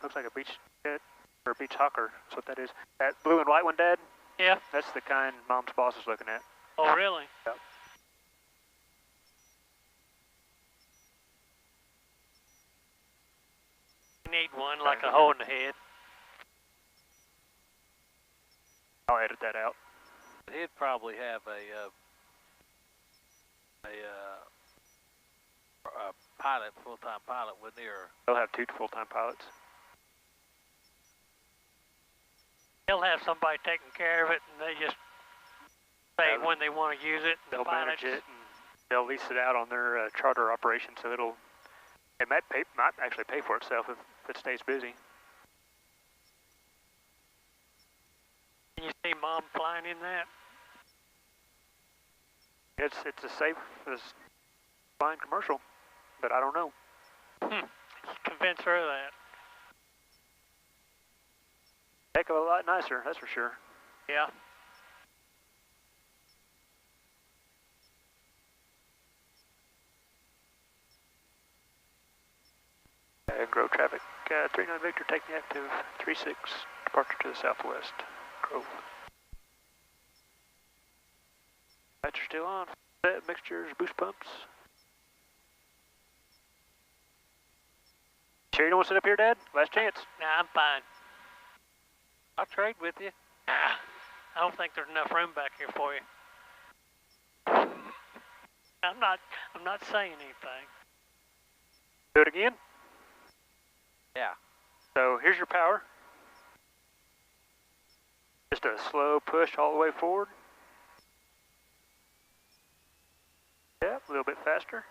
looks like a beach jet or a beach hawker. That's what that is. That blue and white one, Dad? Yeah. That's the kind Mom's boss is looking at. Oh, really? Yep. You need one like a hole in the head. I'll edit that out. He'd probably have a pilot, full-time pilot, wouldn't he? Or They'll have 2 full-time pilots. They'll have somebody taking care of it, and they just say when they want to use it. They'll manage it, and they'll lease it out on their charter operation, so it might actually pay for itself if it stays busy. Can you see Mom flying in that? It's a safe as flying commercial, but I don't know. Convince her of that. Heck of a lot nicer, that's for sure. Yeah. Grove traffic, 39 Victor, taking active 36, departure to the southwest, Grove. Lights are still on, set, mixtures, boost pumps. Sure you don't want to sit up here, Dad? Last chance. Nah, I'm fine. I'll trade with you. Nah, I don't think there's enough room back here for you. I'm not saying anything. Do it again? Yeah. So here's your power. Just a slow push all the way forward. Yeah, a little bit faster.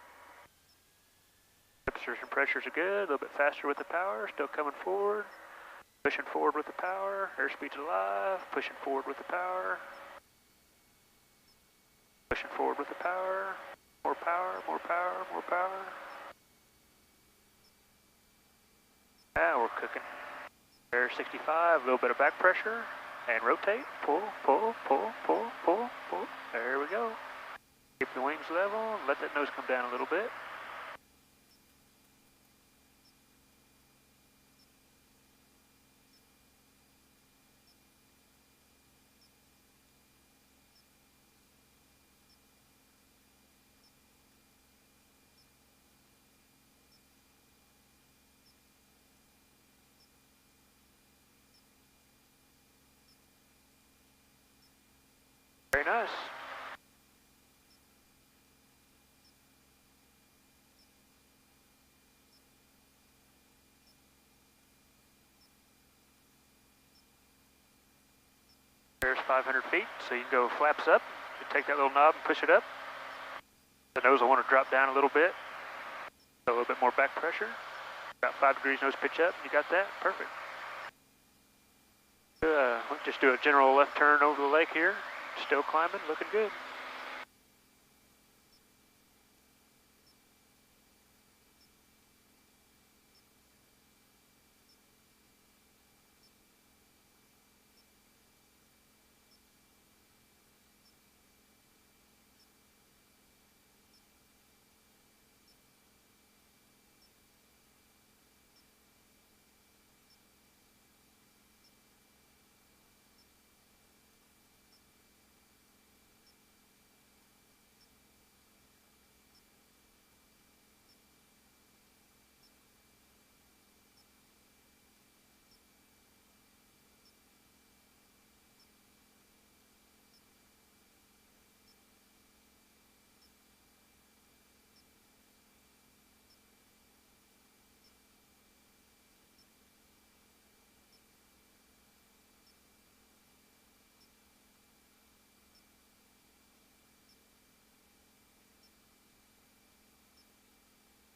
Temperatures and pressures are good. A little bit faster with the power. Still coming forward. Pushing forward with the power. Airspeed's alive. Pushing forward with the power. Pushing forward with the power. More power, more power, more power. Now we're cooking. Air 65, a little bit of back pressure, and rotate. Pull, pull, pull, pull, pull, pull. There we go. Keep the wings level, let that nose come down a little bit. Very nice. There's 500 feet, so you can go flaps up. You take that little knob and push it up. The nose will want to drop down a little bit. So a little bit more back pressure. About 5 degrees nose pitch up. You got that? Perfect. We'll just do a general left turn over the lake here. Still climbing, looking good.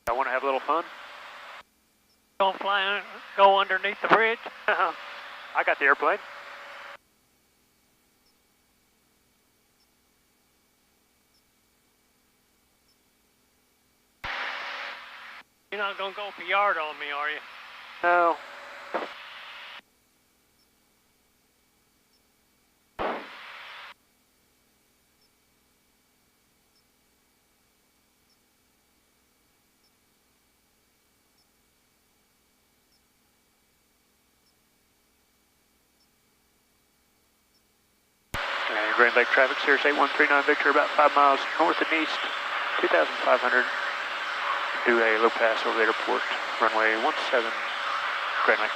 I want to have a little fun. Don't fly, go underneath the bridge. I got the airplane. You're not gonna go for yard on me, are you? No. Grand Lake traffic, Cirrus 8139 Victor, about 5 miles north and east, 2,500. Do a low pass over the airport, runway 17. Grand Lake.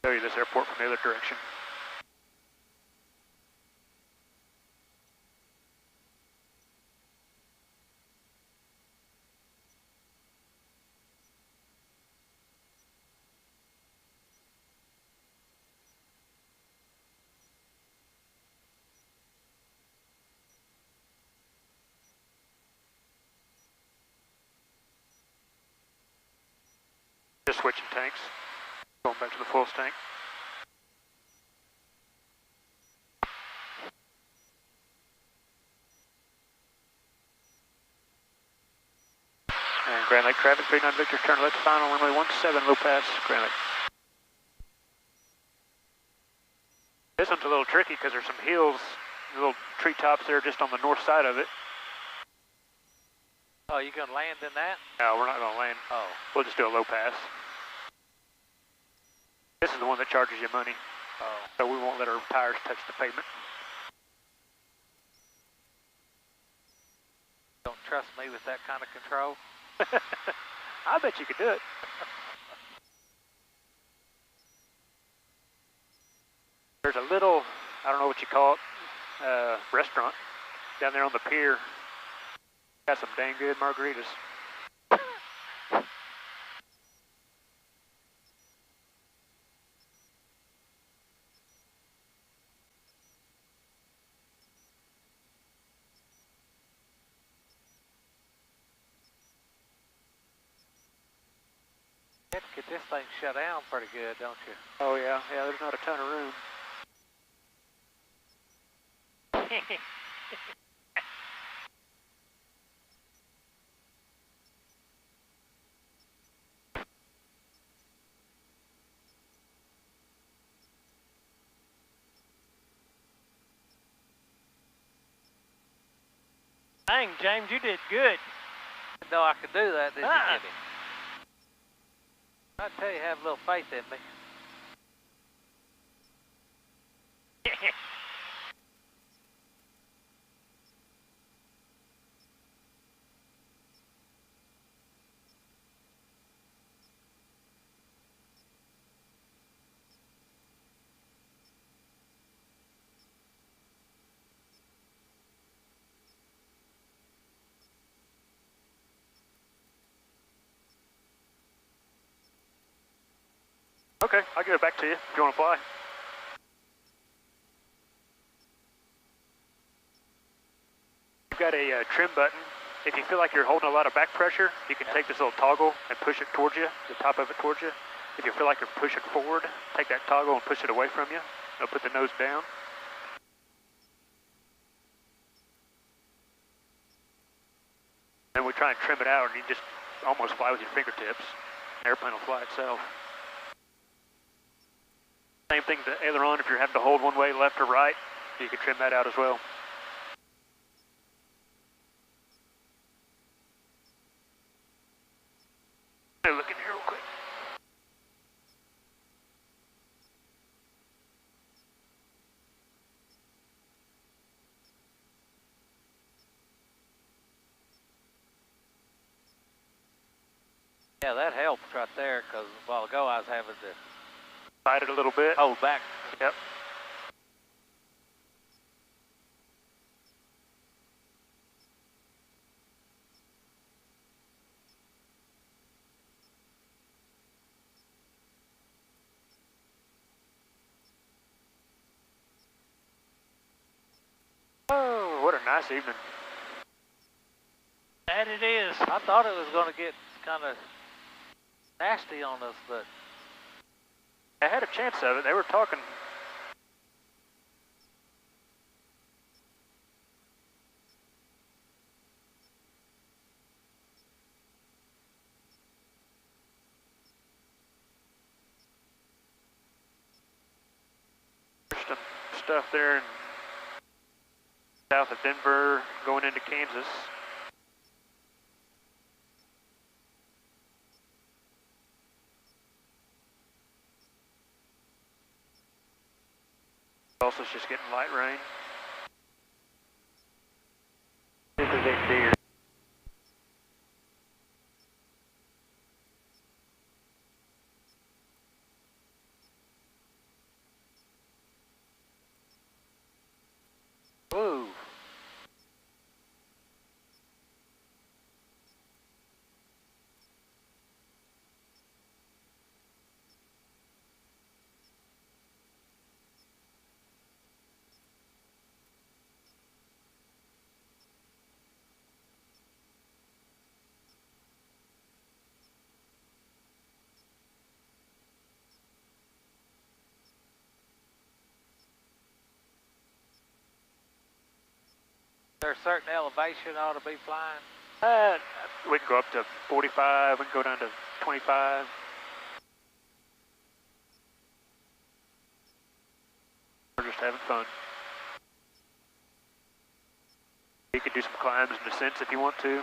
Show you this airport from the other direction. Just switching tanks. Going back to the full tank. And Grand Lake traffic, 39 Victor, turn left final, runway 17, low pass, Grand Lake. This one's a little tricky because there's some hills, little treetops there just on the north side of it. Oh, you gonna land in that? No, we're not gonna land. Oh. We'll just do a low pass. This is the one that charges you money. Oh. So we won't let our tires touch the pavement. Don't trust me with that kind of control? I bet you could do it. There's a little, I don't know what you call it, restaurant down there on the pier. Got some dang good margaritas. You have to get this thing shut down pretty good, don't you? Oh yeah, there's not a ton of room. Dang, James, you did good. No, I could do that, didn't you, Jimmy? I tell you, have a little faith in me. Okay, I'll give it back to you if you want to fly. You've got a trim button. If you feel like you're holding a lot of back pressure, you can take this little toggle and push it towards you, the top of it towards you. If you feel like you're pushing forward, take that toggle and push it away from you. It'll put the nose down. And we try and trim it out, and you just almost fly with your fingertips. The airplane will fly itself. Same thing to the aileron, if you're having to hold one way, left or right, you can trim that out as well. Hey, look in here real quick. Yeah, that helps right there, because a while ago I was having to Side it a little bit. hold back. Yep. Oh, what a nice evening. That it is. I thought it was going to get kind of nasty on us, but I had a chance of it. They were talking. There's some stuff there in south of Denver going into Kansas. Also, it's just getting light rain. This is a deer. there a certain elevation ought to be flying? We can go up to 45, we can go down to 25. We're just having fun. You can do some climbs and descents if you want to.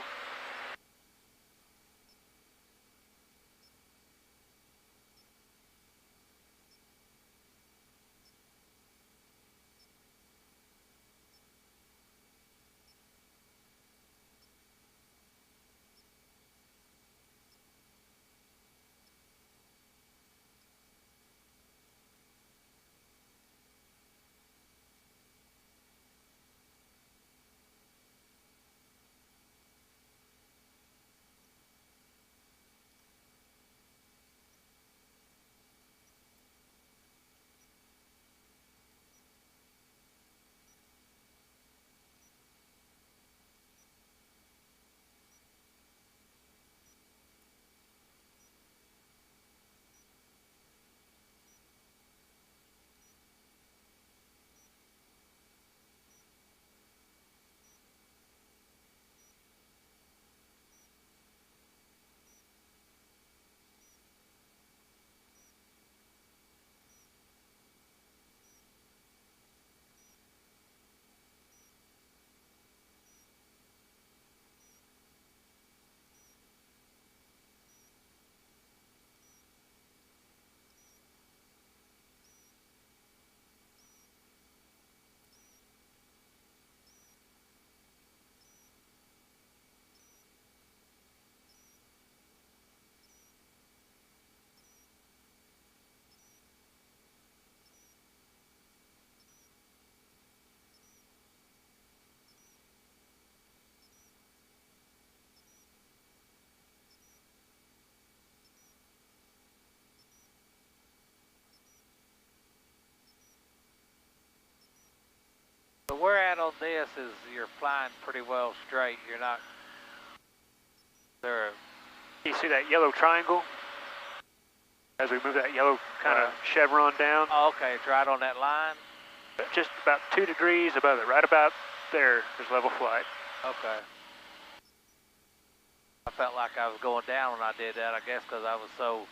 So where at on this is you're flying pretty well straight. You're not there. You see that yellow triangle? As we move that yellow kind of chevron down. Oh, okay, it's right on that line. Just about 2 degrees above it, right about there is level flight. Okay. I felt like I was going down when I did that, I guess because I was so...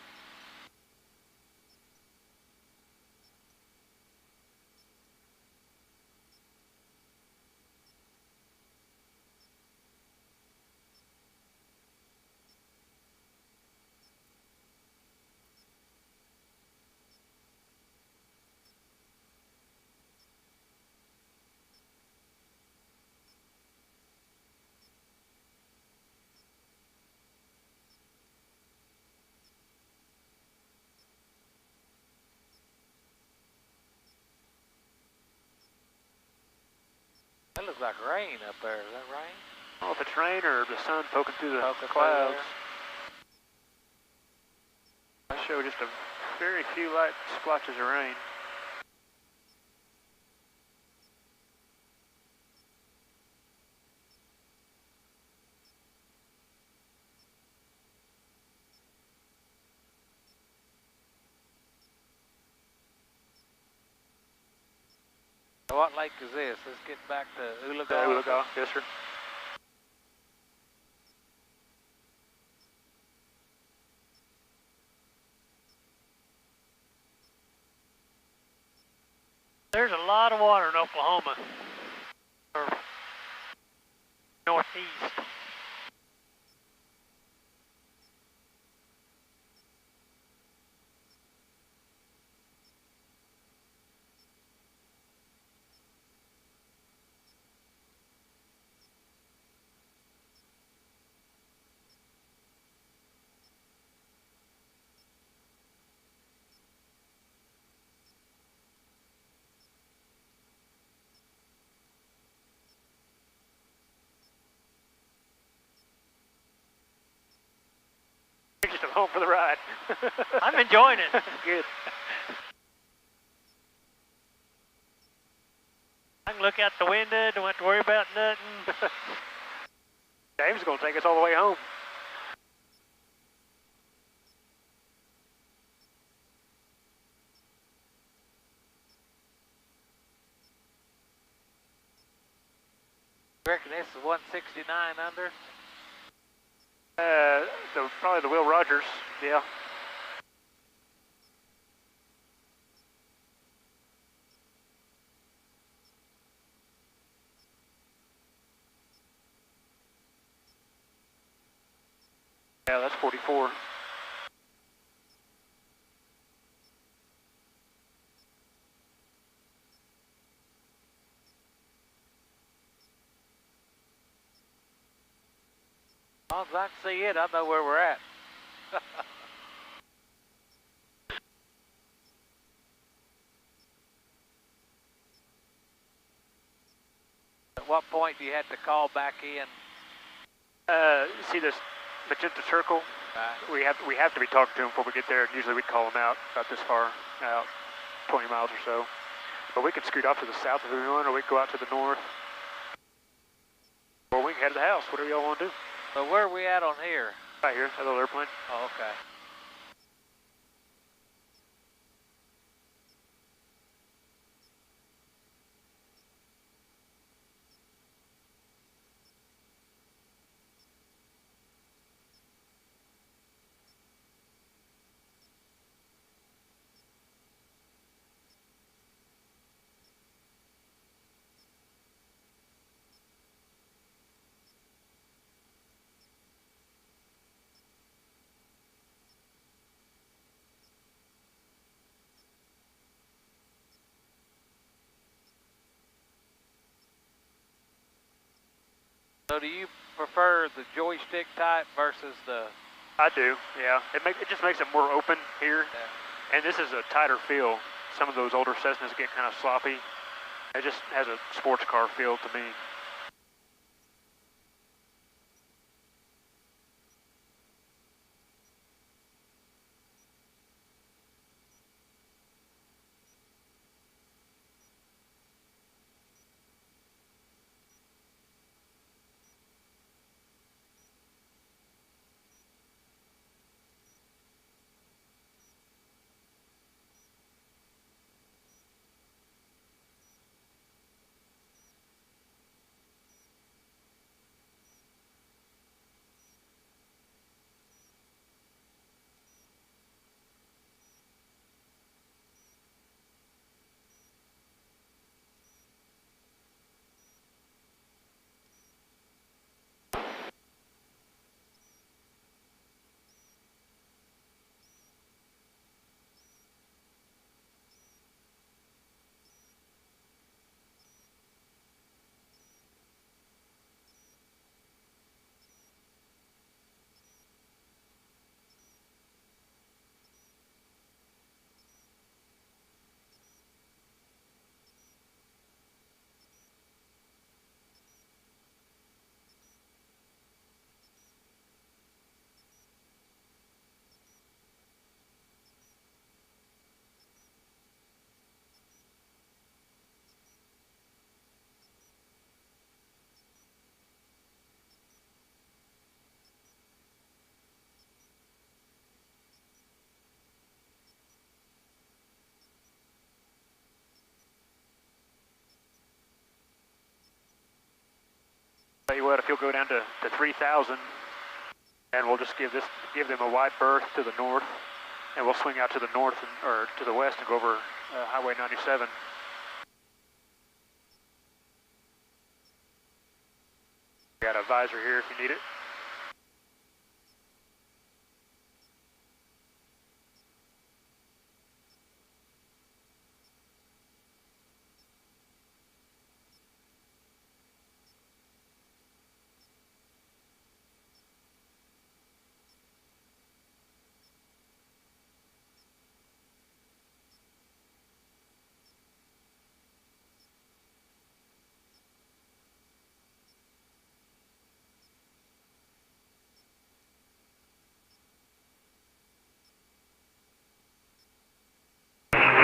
That looks like rain up there. Is that rain? I don't know if it's rain or the sun poking through the clouds. I show just a very few light splotches of rain. What lake is this? Let's get back to Ulaga. Ulaga, yes sir. There's a lot of water in Oklahoma, or northeast. You're just home for the ride. I'm enjoying it. Good. I can look out the window, don't have to worry about nothing. James is going to take us all the way home. You reckon is 169 under. Probably the Will Rogers, yeah. Yeah, that's 44. As long as I can see it, I know where we're at. At what point do you have to call back in? See this magenta circle? We have to be talking to them before we get there. Usually we call them out about this far out, 20 miles or so. But we can scoot off to the south if we want, or we can go out to the north. Or we can head to the house, whatever y'all want to do. So where are we at on here? Right here, that little airplane. Oh, okay. So do you prefer the joystick type versus the... I do, yeah. It just makes it more open here. Yeah. And this is a tighter feel. Some of those older Cessnas get kind of sloppy. It just has a sports car feel to me. Tell you what, if you'll go down to 3,000, and we'll just give them a wide berth to the north, and we'll swing out to the north or to the west and go over Highway 97. Got a visor here if you need it.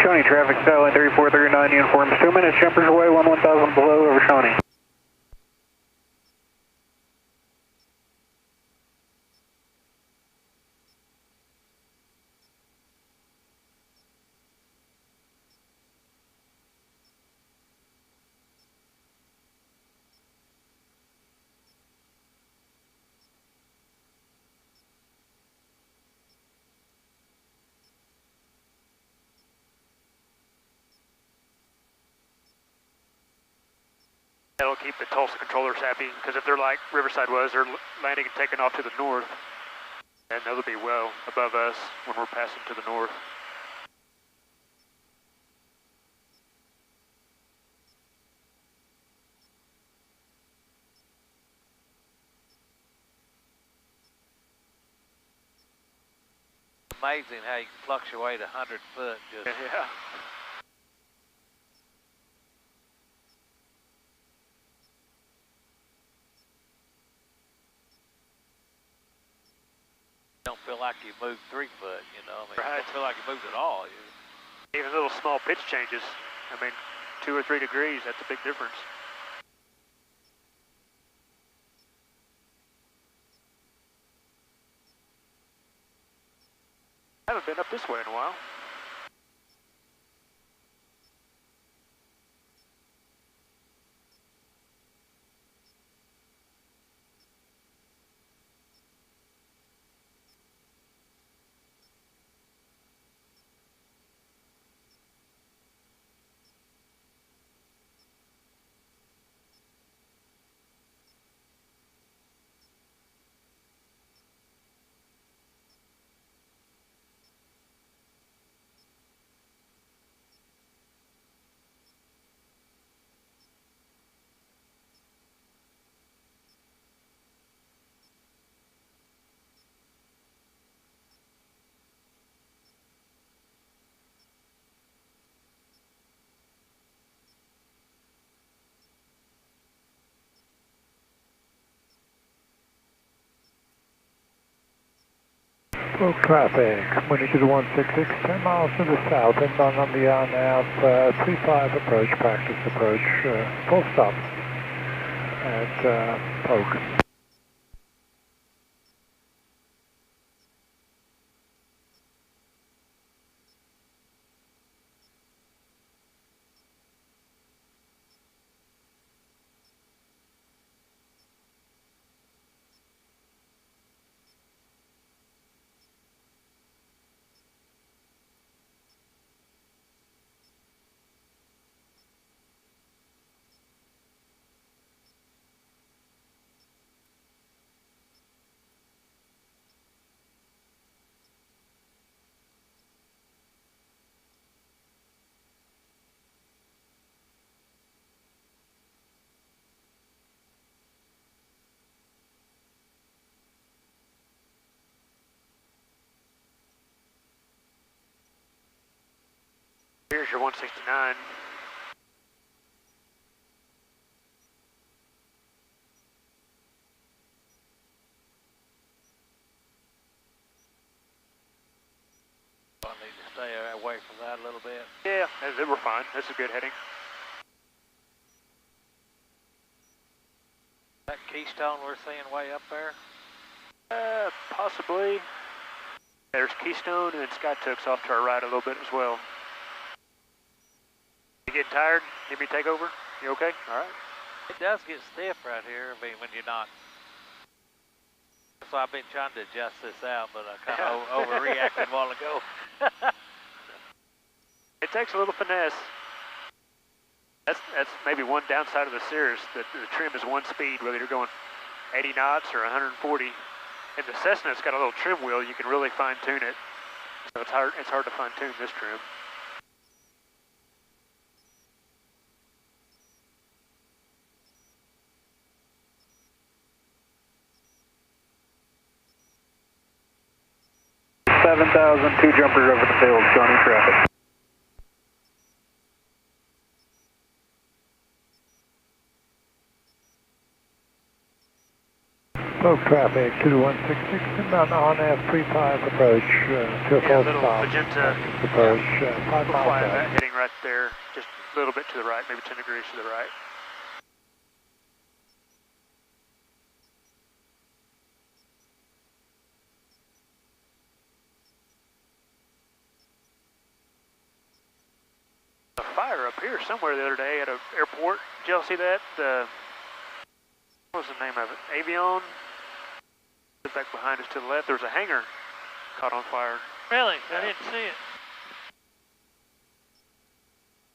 Shawnee traffic, satellite 3439 uniform, 2 minutes, jumpers away, 1000 below, over Shawnee. That'll keep the Tulsa controllers happy, because if they're like Riverside was, they're landing and taking off to the north, and they'll be well above us when we're passing to the north. Amazing how you can fluctuate 100 foot just. Yeah. Don't feel like you moved 3 foot, you know. I mean, Right. you don't feel like you moved at all. Even little small pitch changes. I mean, 2 or 3 degrees, that's a big difference. I haven't been up this way in a while. Full traffic, moving to the 166, 10 miles to the south, inbound on the RNAV, 35 approach, practice approach, full stop at Polk. Here's your 169. I need to stay away from that a little bit. Yeah, we're fine. This is good heading. That Keystone we're seeing way up there? Possibly. There's Keystone, and then Skytook's off to our right a little bit as well. You getting tired? Need me to take over? You okay? All right. It does get stiff right here. I mean, when you're not. So I've been trying to adjust this out, but I kind of overreacted a while ago. It takes a little finesse. That's maybe one downside of the Cirrus, that the trim is one speed, whether you're going 80 knots or 140. And the Cessna's got a little trim wheel, you can really fine tune it. So it's hard to fine tune this trim. Two jumpers over the field, Johnny traffic. Low traffic to the 166, inbound on F35 approach to a full stop. Magenta approach, 5 miles that heading right there, just a little bit to the right, maybe 10 degrees to the right. A fire up here somewhere the other day at an airport. Did y'all see that? What was the name of it? Avion? Back behind us to the left, there was a hangar caught on fire. Really? I didn't see it.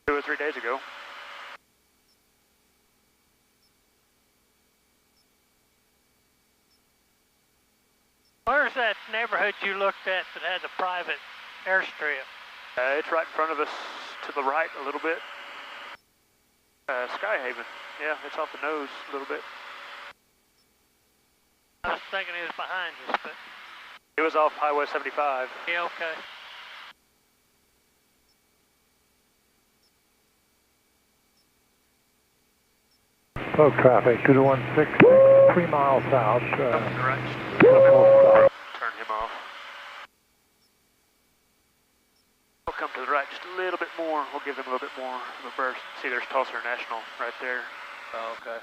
2 or 3 days ago. that neighborhood you looked at that had the private airstrip? It's right in front of us to the right a little bit. Skyhaven. Yeah, it's off the nose a little bit. I was thinking it was behind us, but... It was off Highway 75. Yeah, okay. Slow traffic, 2166, 3 miles out. Right. Stop. Turn him off. We'll come to the right just a little bit more. We'll give them a little bit more of a burst. See, there's Tulsa International right there. Oh, okay.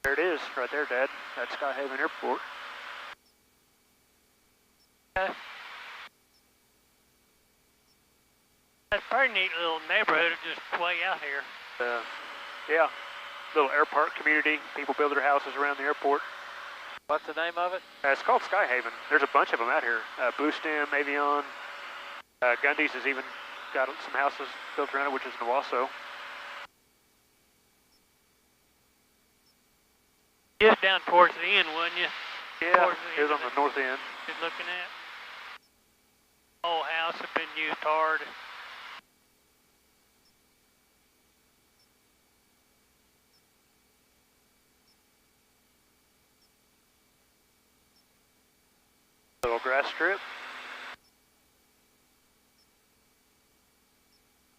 There it is, right there, Dad. That's Skyhaven Airport. Okay. That's a pretty neat little neighborhood just way out here. Yeah, little air park community. People build their houses around the airport. What's the name of it? It's called Skyhaven. There's a bunch of them out here. Boostem, Avion, Gundy's has even got some houses built around it, which is in Owasso. Just down towards the end, wasn't you? Yeah, it was on the north end. Just looking at. Whole house had been used hard. Little grass strip.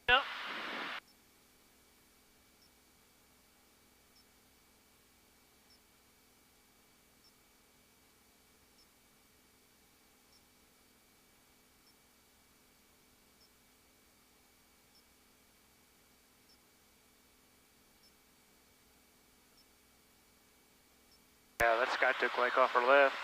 Yep. Yeah, that Skytook Lake off our left.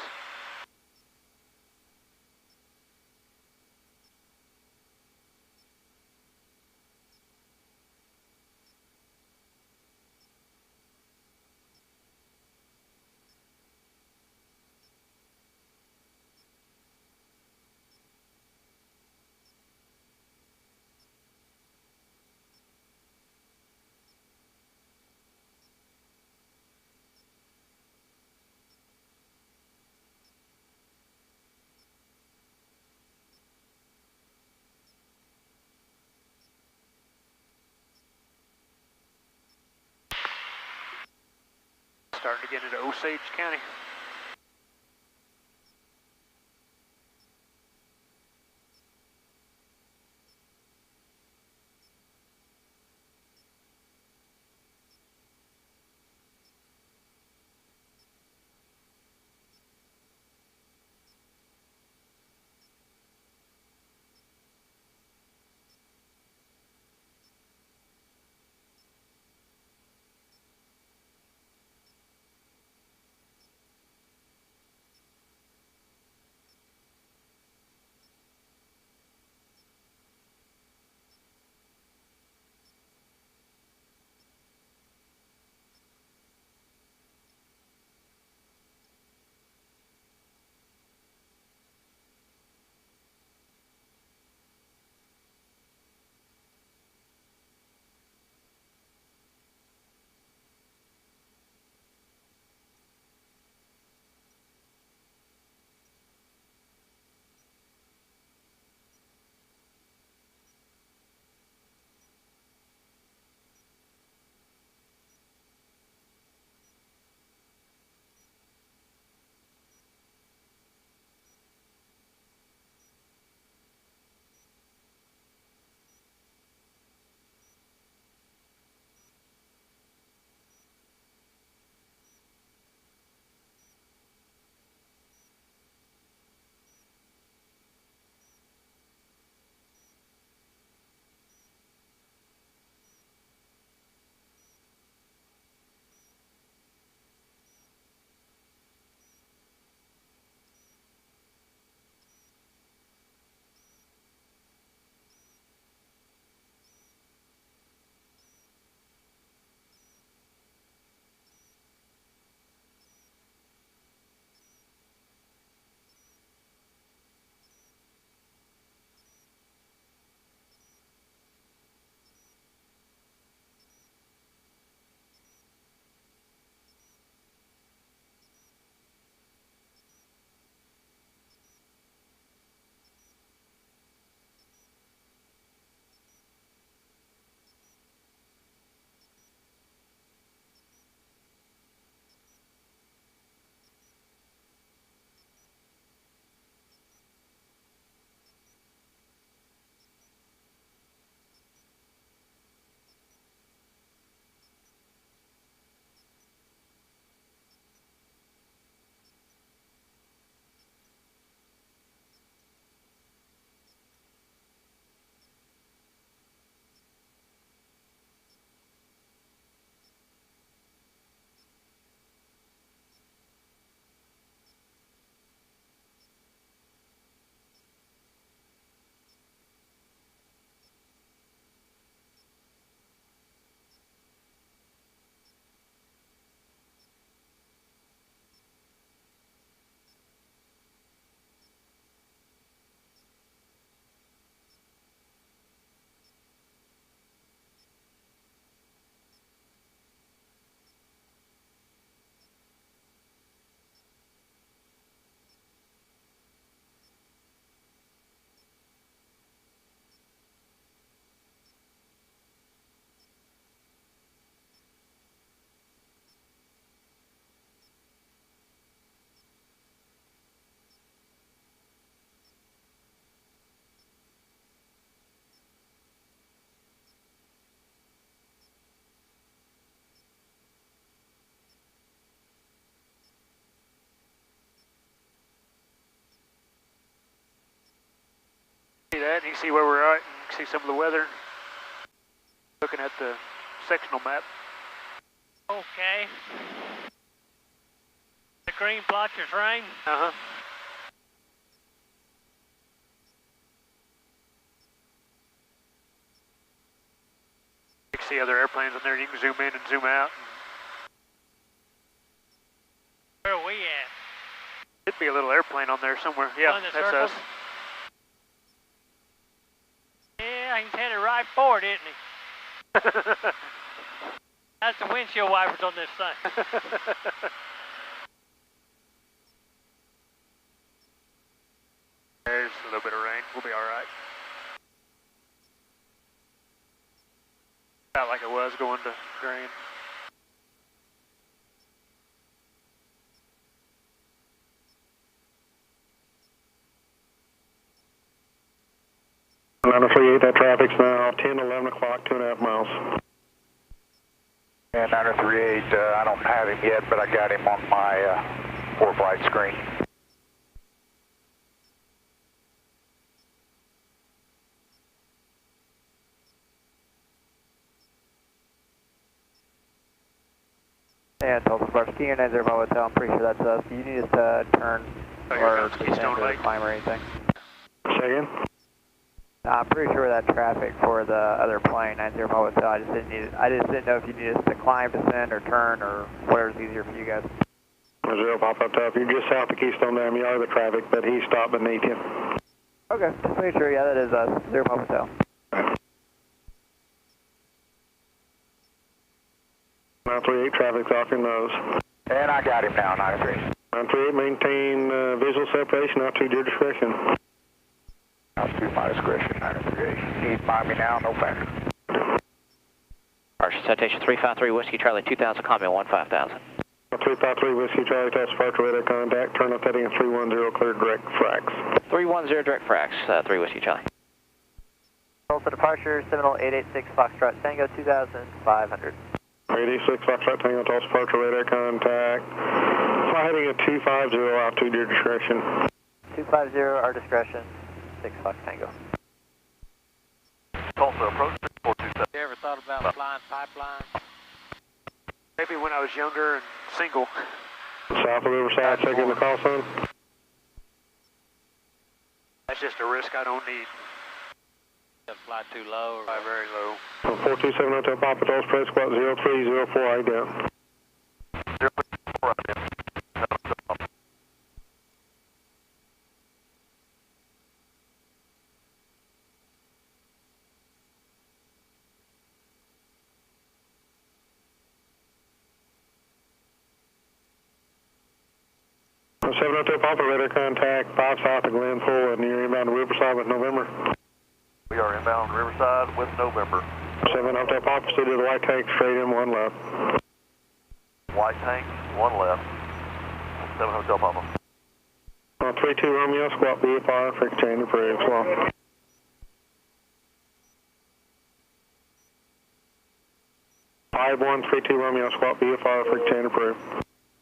Starting to get into Osage County. you can see where we're at, and you can see some of the weather. Looking at the sectional map. Okay. The green blotch is rain. Uh-huh. You can see other airplanes on there. You can zoom in and zoom out. Where are we at? Should be a little airplane on there somewhere. Yeah, that's circle? us. Yeah, he's headed right for it, isn't he? That's the windshield wipers on this thing. There's a little bit of rain. We'll be all right. Felt like it was going to drain. That traffic's now 10, 11 o'clock, 2.5 miles. And 938, I don't have him yet, but I got him on my for-flight screen. Yeah, Tulsa Sparks, Key 90 Hotel, I'm pretty sure that's us. Do you need us to turn or descend or climb or anything? Say again? I'm pretty sure that traffic for the other plane, 90 Hotel, I just didn't know if you needed us to climb, descend, or turn, or whatever's easier for you guys. 0 Papa Top, you're just south of Keystone Dam, you are the traffic, but he stopped beneath you. Okay, just make sure, yeah, that is us, 0 Papa Hotel. 938, traffic's off your nose. And I got him now, 938. 938, maintain visual separation, out to your discretion. I'll do my discretion, 938. Need by me now, no factor. Archer citation 353 Whiskey Charlie 2000, comment 15000. 353 Whiskey Charlie, test departure radar contact, turn left heading 310, clear direct fracs. 310 direct fracs, 3 Whiskey Charlie. Tulsa departure, Seminole 886 Foxtrot Tango 2500. 886 Foxtrot Tango, Tulsa departure radar contact. Fly heading at 250, altitude your discretion. 250, our discretion. 6 Fox Tango. Tulsa approach 6427. You ever thought about flying pipelines? Maybe when I was younger and single. South of Riverside, checking the call sign. That's just a risk I don't need. You fly too low or fly very low. 427 Hotel Papa, Tulsa, press squat 0304, how you down? 034, I'm in. Hotel Papa, radar contact 5 south of Glen Full, and you're inbound to Riverside with November. We are inbound Riverside with November. 7 Hotel Papa, proceed to the white tank, straight in, 1 left. White tank, 1 left. 7 Hotel Papa. 32 Romeo, squat BFR, for exchange approved, well. Five 132 Romeo, squat BFR, for exchange approved.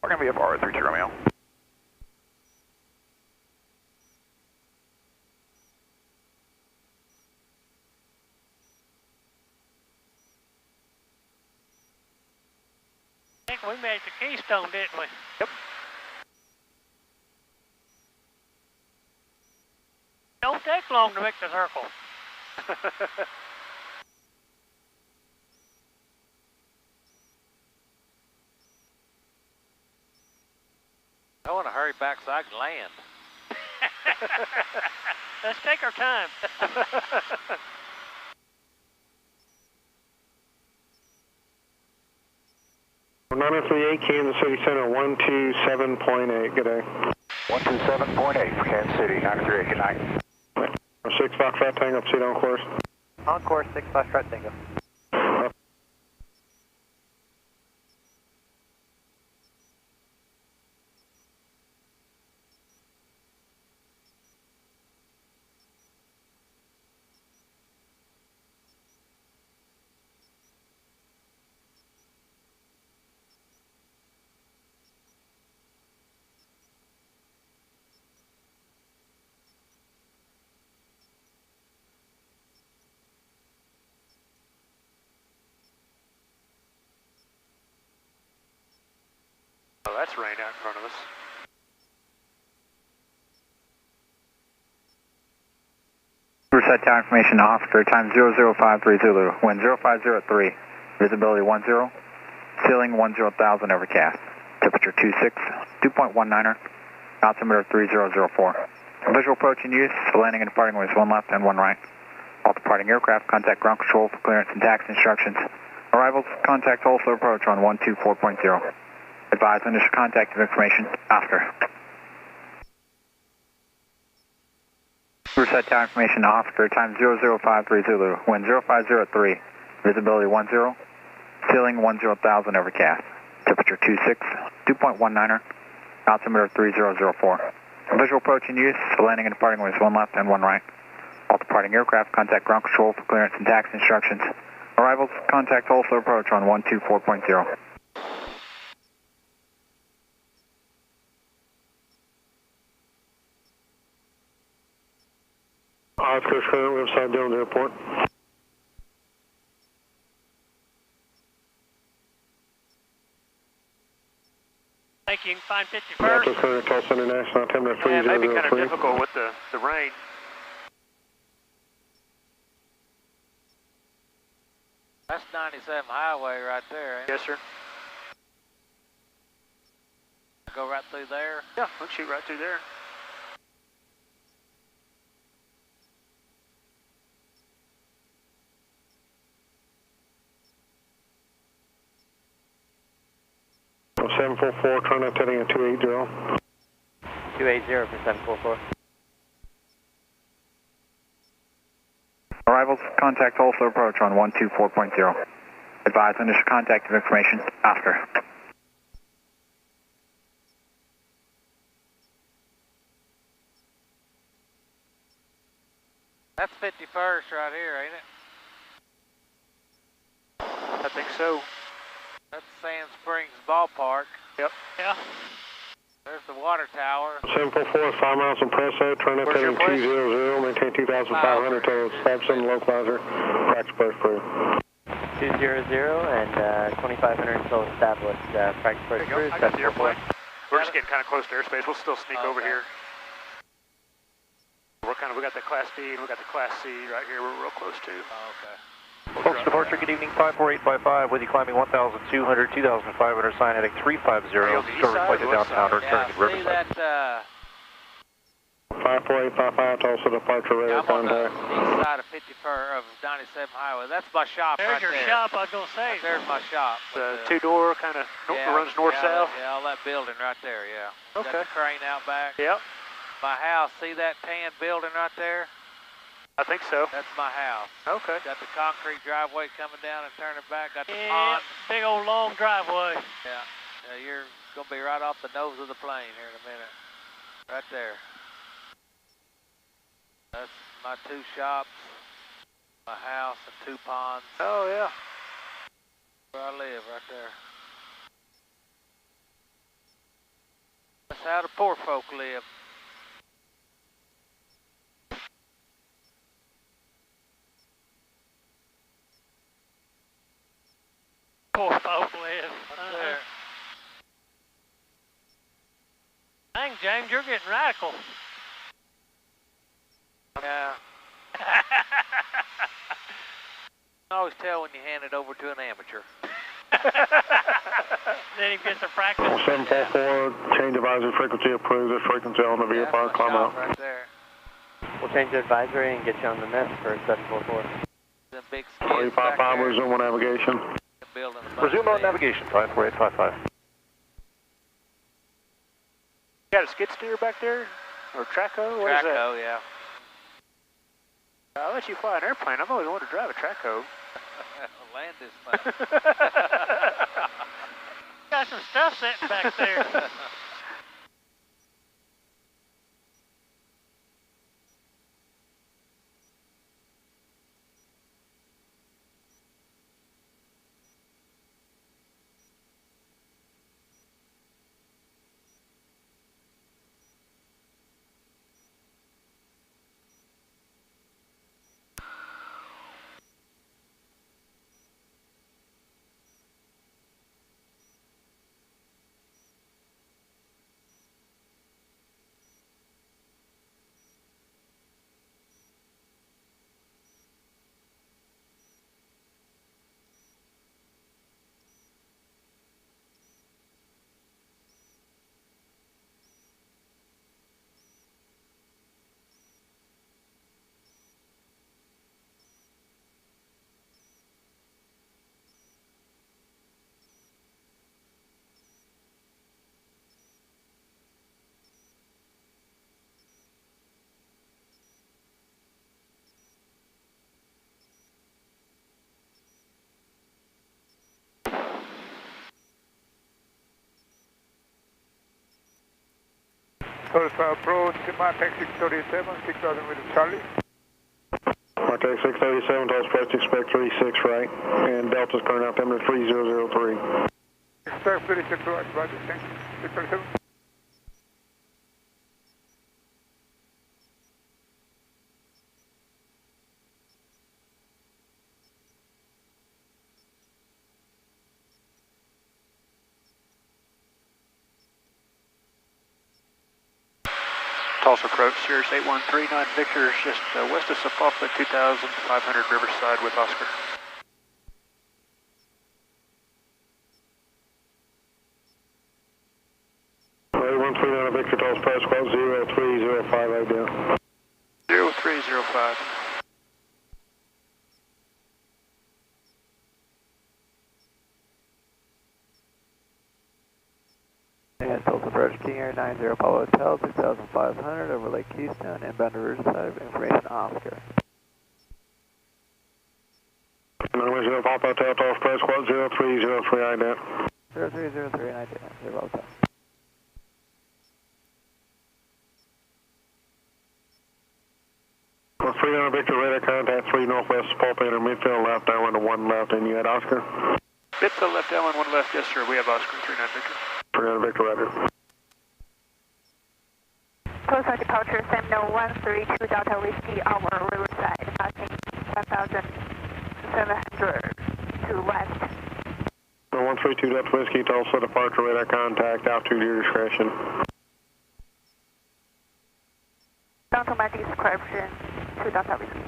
We're going to be BFR 32 Romeo. I think we made the Keystone, didn't we? Yep. Don't take long to make the circle. I want to hurry back so I can land. Let's take our time. 938 Kansas City Center, 127.8, good day. 127.8 for Kansas City, 938, good night. 6 Foxtrot Tango, proceed on course. On course, 6 Foxtrot Tango. Oh, that's rain out in front of us. Riverside Tower information to Oscar, time 00530, wind 0503, visibility 10, ceiling 10,000 overcast, temperature 26, 2.19er, altimeter 3004. Visual approach in use, landing and departing ways 1 left and 1 right. All departing aircraft, contact ground control for clearance and taxi instructions. Arrivals, contact also approach on 124.0. Advise initial contact information, Oscar. Riverside Tower information to Oscar, time 00530, wind 0503, visibility 10, ceiling 10,000 overcast, temperature 26, 2.19er, altimeter 3004. Visual approach in use, landing and departing ways 1 left and 1 right. All departing aircraft, contact ground control for clearance and taxi instructions. Arrivals, contact also approach on 124.0. Oscar's currently upside down the airport. Thank you. You can find 51st. Oscar's currently Tulsa International, 10 minutes 3003. Yeah, it may be kind of difficult with the rain. That's 97 highway right there, ain't it? Yes, sir. Go right through there? Yeah, we'll shoot right through there. Oh, 744, contact heading at 280. 280 for 744. Arrivals, contact also approach on 124.0. Advise initial contact information, Oscar. That's 51st right here, ain't it? I think so. That's Sand Springs Ballpark. Yep. Yeah. There's the water tower. 744, 5 miles from Presso, turn up heading 200, maintain 2,500 total, Samson localizer, practice press crew. 200 and 2,500 until established, practice press crew, I got the airplane. We're just getting kind of close to airspace. We'll still sneak over here. We got the Class B and we got the Class C right here. We're real close to. Oh, okay. Folks, departure, good evening, 54855, with you climbing 1,200, 2,500, sign heading 350, discovery flight to downtown, returning to Riverside. See that, 54855, Tulsa departure radar I'm on the contact. east side of 97 highway. That's my shop There's right there. your shop, I was going to say. There's my shop. The two-door kind of runs north-south? Yeah, all that building right there, yeah. Okay. Got the crane out back. Yep. My house, see that tan building right there? I think so. That's my house. Okay. Got the concrete driveway coming down and turning back. Got the Yeah, pond. big old long driveway. Yeah. You're going to be right off the nose of the plane here in a minute. Right there. That's my 2 shops, my house, and 2 ponds. Oh, yeah. Where I live, right there. That's how the poor folk live. Poor folk live. There. Dang, James, you're getting radical. Yeah. I always tell when you hand it over to an amateur. Then he gets a practice. 744, change advisory frequency approved. This frequency on the VFR, climb out. Right there. We'll change the advisory and get you on the mess for 744. The big skids back 355, there. resume on navigation. Resume on navigation, 54855. Got a skid steer back there? Or Traco? What is that? Traco, yeah. I'll let you fly an airplane. I've always wanted to drive a Traco. Land this thing. Got some stuff sitting back there. approach, Martek 637, 6000 with Charlie. Martek 637, Tulsa Press, expect 36 right, and Delta's current altimeter 3003. Expect 36 right, roger, thank you. 637. Tulsa approach, Cirrus 8139 Victor, just west of Sapulpa, 2500 Riverside with Oscar. Victor, Tulsa Press, quote 0305 idea. 0305. And Tulsa Approach, King Air 90 Apollo Hotel, 2500 over Lake Keystone, inbound to Riverside, information Oscar. 90 Papa Hotel, Tulsa Press, quote 0303 idea. 0303 idea, 0 Hotel. Well, 300 Victor, radar contact 3 northwest, Sapulpa, enter midfield left, downwind to 1 left, and you had Oscar? Midfield left, downwind 1 left, yes sir, we have Oscar, 39 Victor. 300 Victor, roger. Tulsa departure, Seminole 132 Delta Whiskey, our Riverside, passing 1700 to west. 132 Delta Whiskey, Tulsa departure, radar contact, altitude your discretion. Down to my description, 2 Delta Whiskey.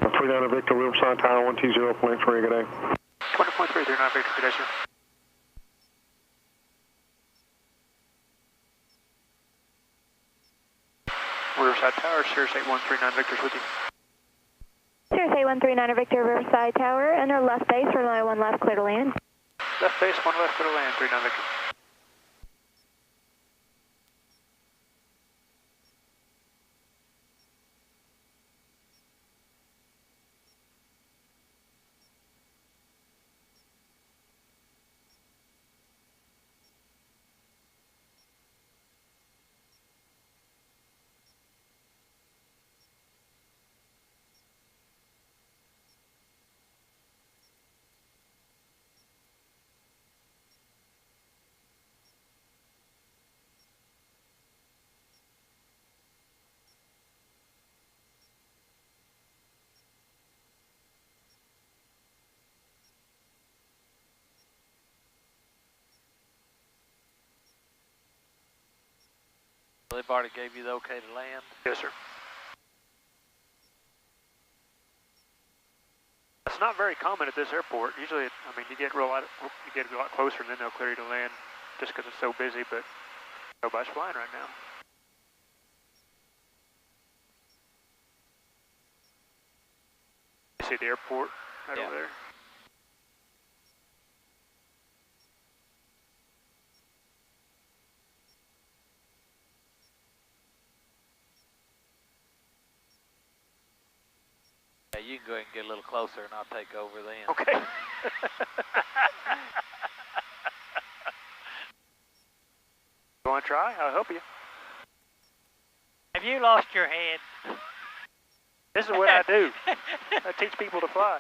39 Victor, Riverside Tower, 120.3, good day. 20.3, 39 Victor, good day sir. Riverside Tower, Cirrus 8139 Victor's with you. Cirrus 8139 Victor, Riverside Tower, enter left base, runway 1 left, clear to land. Left base, 1 left, clear to land, 39 Victor. They've already gave you the okay to land? Yes, sir. It's not very common at this airport. Usually, I mean, you get a lot closer, and then they'll clear you to land, just because it's so busy. But nobody's flying right now. You see the airport right over there? Yeah, you can go ahead and get a little closer and I'll take over then. Okay. You want to try? I'll help you. Have you lost your head? This is what I do. I teach people to fly.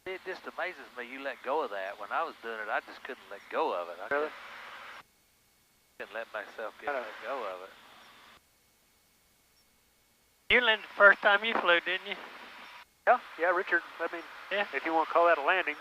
It just amazes me you let go of that. When I was doing it, I just couldn't let go of it. I Really? couldn't let myself get let go of it. You landed the first time you flew, didn't you? Yeah, Richard. I mean, if you want to call that a landing.